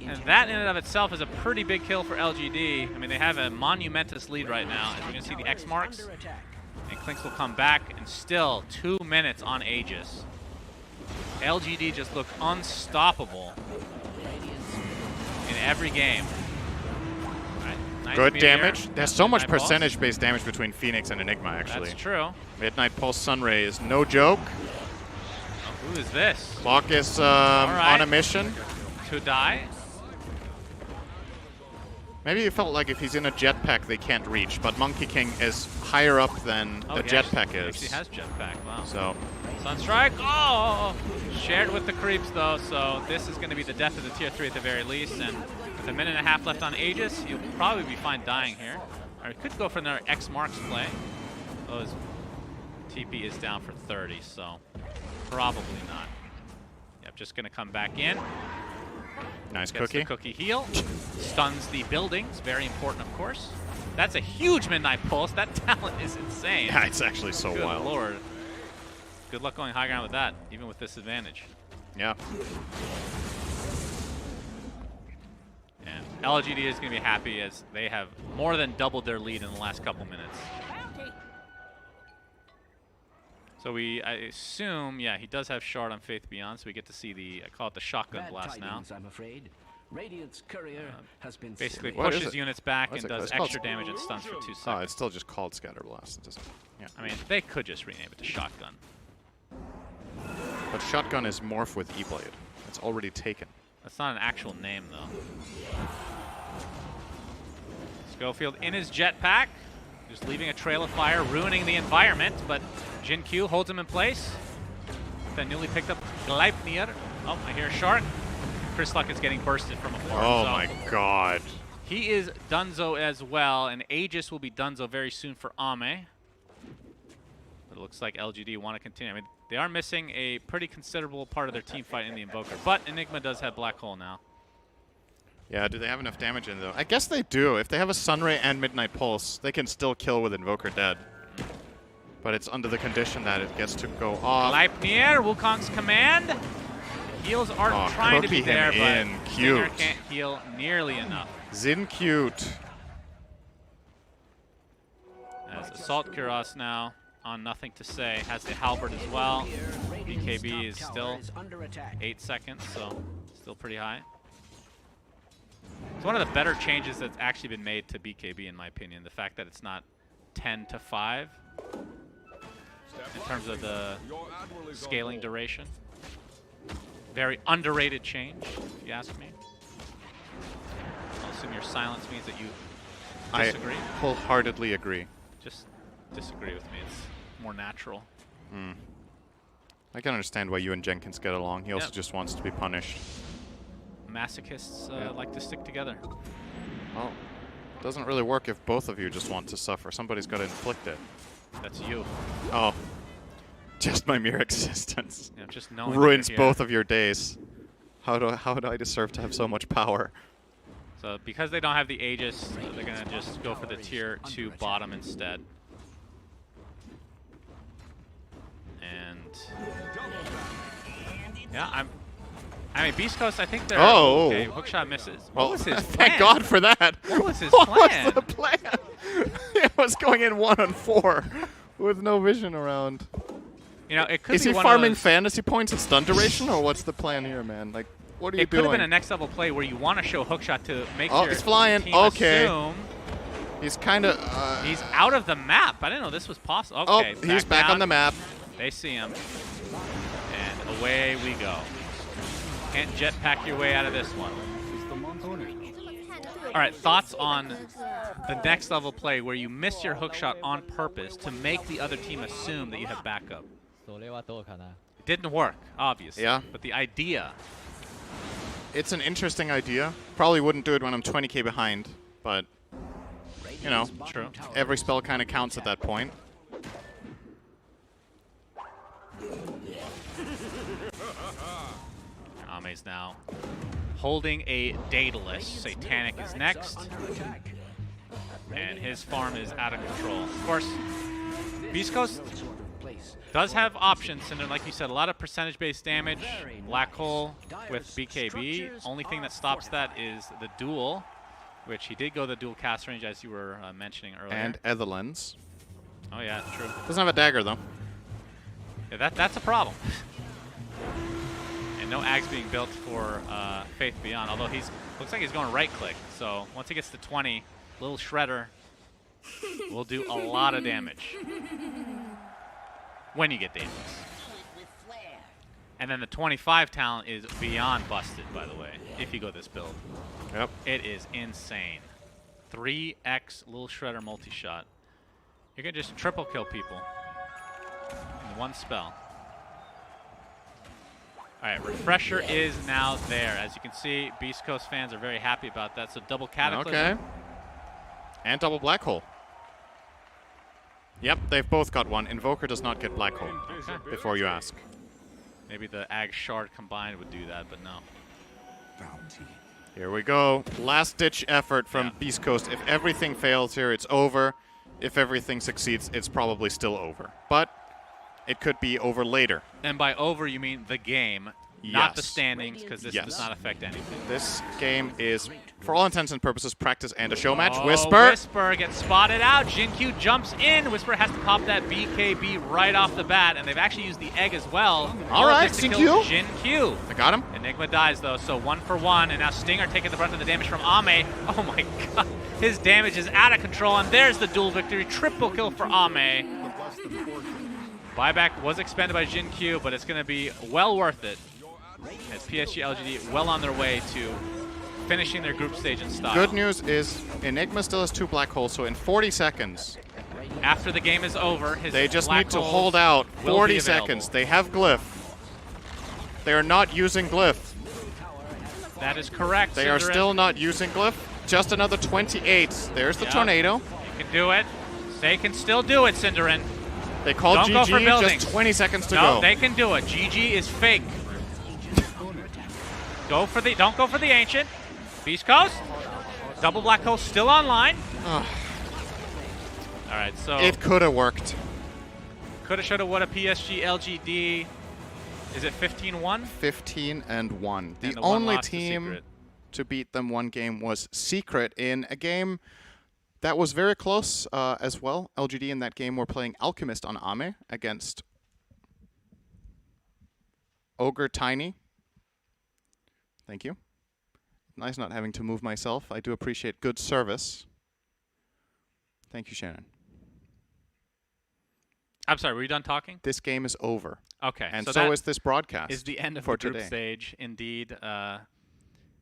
And that in and of itself is a pretty big kill for LGD. I mean, they have a monumentous lead right now. As you can see the X marks. And Clinks will come back, and still 2 minutes on Aegis. LGD just look unstoppable in every game. All right, nice Good meteor. damage. There's so much Midnight Pulse. percentage-based damage between Phoenix and Enigma, actually. That's true. Midnight Pulse Sunray is no joke. Oh, who is this? Clock is right. on a mission. To die? Maybe you felt like if he's in a jetpack, they can't reach, but Monkey King is higher up than the he jetpack actually, is. Actually has jetpack. Wow. So, Sunstrike. Oh, shared with the creeps though. So this is going to be the death of the tier 3 at the very least. And with a minute and a half left on Aegis, you'll probably be fine dying here. Or could go for another X marks play. Though his TP is down for 30, so probably not. Yep, just going to come back in. nice Gets cookie. the cookie heal. Stuns the buildings. Very important, of course. That's a huge Midnight Pulse. That talent is insane. Yeah, it's actually so Good wild. lord. Good luck going high ground with that, even with disadvantage. Yeah. And LGD is going to be happy as they have more than doubled their lead in the last couple minutes. So I assume, yeah, he does have Shard on Faith Beyond, so we get to see the, I call it the shotgun blast now. I'm afraid. Radiant's courier has been Basically What is pushes it? units back What is and it? does It's called- extra damage and stuns for 2 seconds. Oh, it's still just called Scatter Blast. It doesn't. Yeah. I mean, they could just rename it to Shotgun. But Shotgun is morph with E-Blade. It's already taken. That's not an actual name, though. Schofield in his jetpack, just leaving a trail of fire, ruining the environment, but Jin Q holds him in place. The newly picked up Gleipnir. Oh, I hear a shark. Chris Luck is getting bursted from afar. Oh so my god. he is Dunzo as well, and Aegis will be Dunzo very soon for Ame. But it looks like LGD want to continue. I mean, they are missing a pretty considerable part of their team fight in the Invoker, but Enigma does have Black Hole now. Yeah, do they have enough damage in though? I guess they do. If they have a Sunray and Midnight Pulse, they can still kill with Invoker dead. But it's under the condition that it gets to go off. Gleipnir, Wukong's command. The heals aren't trying to be cookie him there, in. but Cute. Stinger can't heal nearly enough. Zin cute. As Assault Kuros now on nothing to say, has the halberd as well. BKB is still 8 seconds, so still pretty high. It's one of the better changes that's actually been made to BKB, in my opinion. The fact that it's not 10 to 5 in terms of the scaling duration. Very underrated change, if you ask me. I'll assume your silence means that you disagree. I wholeheartedly agree. Just disagree with me. It's more natural. I can understand why you and Jenkins get along. He also Yep. just wants to be punished. Masochists Yeah. like to stick together. Oh. Doesn't really work if both of you just want to suffer. Somebody's got to inflict it. That's you. Oh. Just my mere existence. You know, just knowing that Ruins you're here. both of your days. How do I deserve to have so much power? So because they don't have the Aegis, they're gonna just go for the tier 2 bottom instead. And yeah, I mean, Beastcoast, I think they're okay. Hookshot misses. Well, What was his thank plan? God for that. What was his What plan? was the plan? It was going in 1 on 4 with no vision around. You know, it could Is be he one farming of those, fantasy points at stun duration, or what's the plan here, man? Like, what are you It could doing? have been a next level play where you want to show hookshot to make Oh, your he's flying. team Okay. assume. He's kind of. He's out of the map. I didn't know this was possible. Oh, Okay, he's back down. on the map. They see him. And away we go. Can't jetpack your way out of this one. All right, thoughts on the next level play where you miss your hookshot on purpose to make the other team assume that you have backup. It didn't work, obviously. Yeah. But the idea. It's an interesting idea. Probably wouldn't do it when I'm 20k behind, but you know, True. every spell kind of counts at that point. Ame's now holding a Daedalus. Satanic is next. And his farm is out of control. Of course, Beastcoast does have options, and like you said, a lot of percentage-based damage. Black Hole with BKB. Only thing that stops that is the duel, which he did go the dual cast range, as you were mentioning earlier. And Etherlands. Oh yeah, true. Doesn't have a dagger though. Yeah, that's a problem. And no Ags being built for Faith Beyond, although looks like he's going right-click. So once he gets to 20, little Shredder will do a lot of damage. When you get Daedalus. And then the 25 talent is beyond busted, by the way, if you go this build. Yep. It is insane. 3x Little Shredder multi-shot. You can just triple kill people in one spell. All right, Refresher is now there. As you can see, Beast Coast fans are very happy about that. So double Cataclysm. Okay. And double Black Hole. Yep, they've both got one. Invoker does not get Black Hole, before you ask. Maybe the Ag Shard combined would do that, but no. Here we go. Last-ditch effort from Beast Coast. If everything fails here, it's over. If everything succeeds, it's probably still over. But it could be over later. And by over, you mean the game, not the standings, because this does not affect anything. This game is, for all intents and purposes, practice and a show match. Oh, Whisper. Whisper gets spotted out. Jin-Q jumps in. Whisper has to pop that BKB right off the bat, and they've actually used the egg as well. All right, Jin-Q. Jin-Q. I got him. Enigma dies, though, so 1 for 1, and now Stinger taking the brunt of the damage from Ame. Oh, my God. His damage is out of control, and there's the dual victory. Triple kill for Ame. Buyback was expended by Jin-Q, but it's going to be well worth it. As PSG.LGD well on their way to finishing their group stage in style. Good news is Enigma still has 2 black holes, so in 40 seconds, after the game is over, they just black need to holes hold out will 40 be available. seconds. They have Glyph. They are not using Glyph. That is correct. They are Cinderin. still not using Glyph. Just another 28. There's the tornado. You can do it. They can still do it, Cinderin. They called Don't go for GG, buildings. just 20 seconds to No, go. they can do it. GG is fake. Don't go for the ancient. Beast Coast. Double black hole still online. All right, so It could have worked. coulda, shoulda, woulda. PSG.LGD. Is it 15-1? 15-1. And The the one only lost to team Secret. to beat them one game was Secret in a game that was very close as well. LGD in that game were playing Alchemist on Ame against Ogre Tiny. Thank you. Nice not having to move myself. I do appreciate good service. Thank you, Shannon. I'm sorry, were you done talking? This game is over. Okay. And so so that is this broadcast. is the end of for the group today. stage, indeed.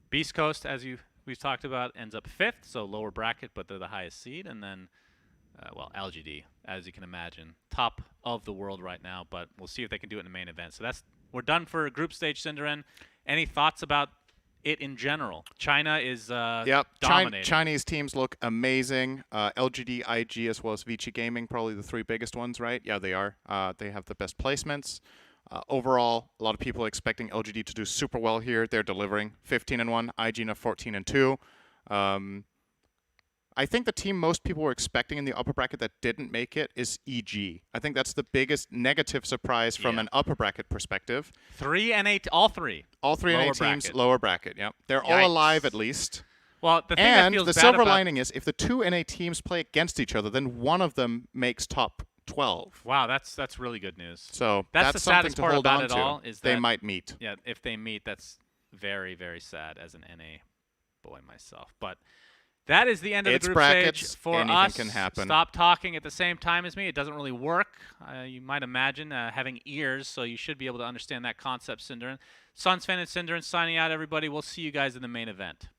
Beast Coast, as we've talked about, ends up 5th, so lower bracket, but they're the highest seed. And then, well, LGD, as you can imagine, top of the world right now, but we'll see if they can do it in the main event. So we're done for group stage, Cinderin. Any thoughts about it in general? China is dominating. Chinese teams look amazing. LGD, IG, as well as Vici Gaming, probably the 3 biggest ones, right? Yeah, they are. They have the best placements. Overall, a lot of people are expecting LGD to do super well here. They're delivering 15-1, IG now 14-2. I think the team most people were expecting in the upper bracket that didn't make it is EG. I think that's the biggest negative surprise from an upper bracket perspective. 3 and 8, all 3. All 3 Lower NA teams, bracket. lower bracket, yep. They're Yikes. all alive at least. Well, the thing that And feels the bad silver about lining is if the 2 NA teams play against each other, then one of them makes top 12. Wow, that's really good news. So That's that's the something saddest to part hold about on it to. all is they that- might meet. Yeah, if they meet, that's very, very sad as an NA boy myself. But that is the end of It's the group brackets, stage for anything us. can happen. Stop talking at the same time as me. It doesn't really work. You might imagine having ears, so you should be able to understand that concept, Cinderin. Suns fan and Cinderin signing out, everybody. We'll see you guys in the main event.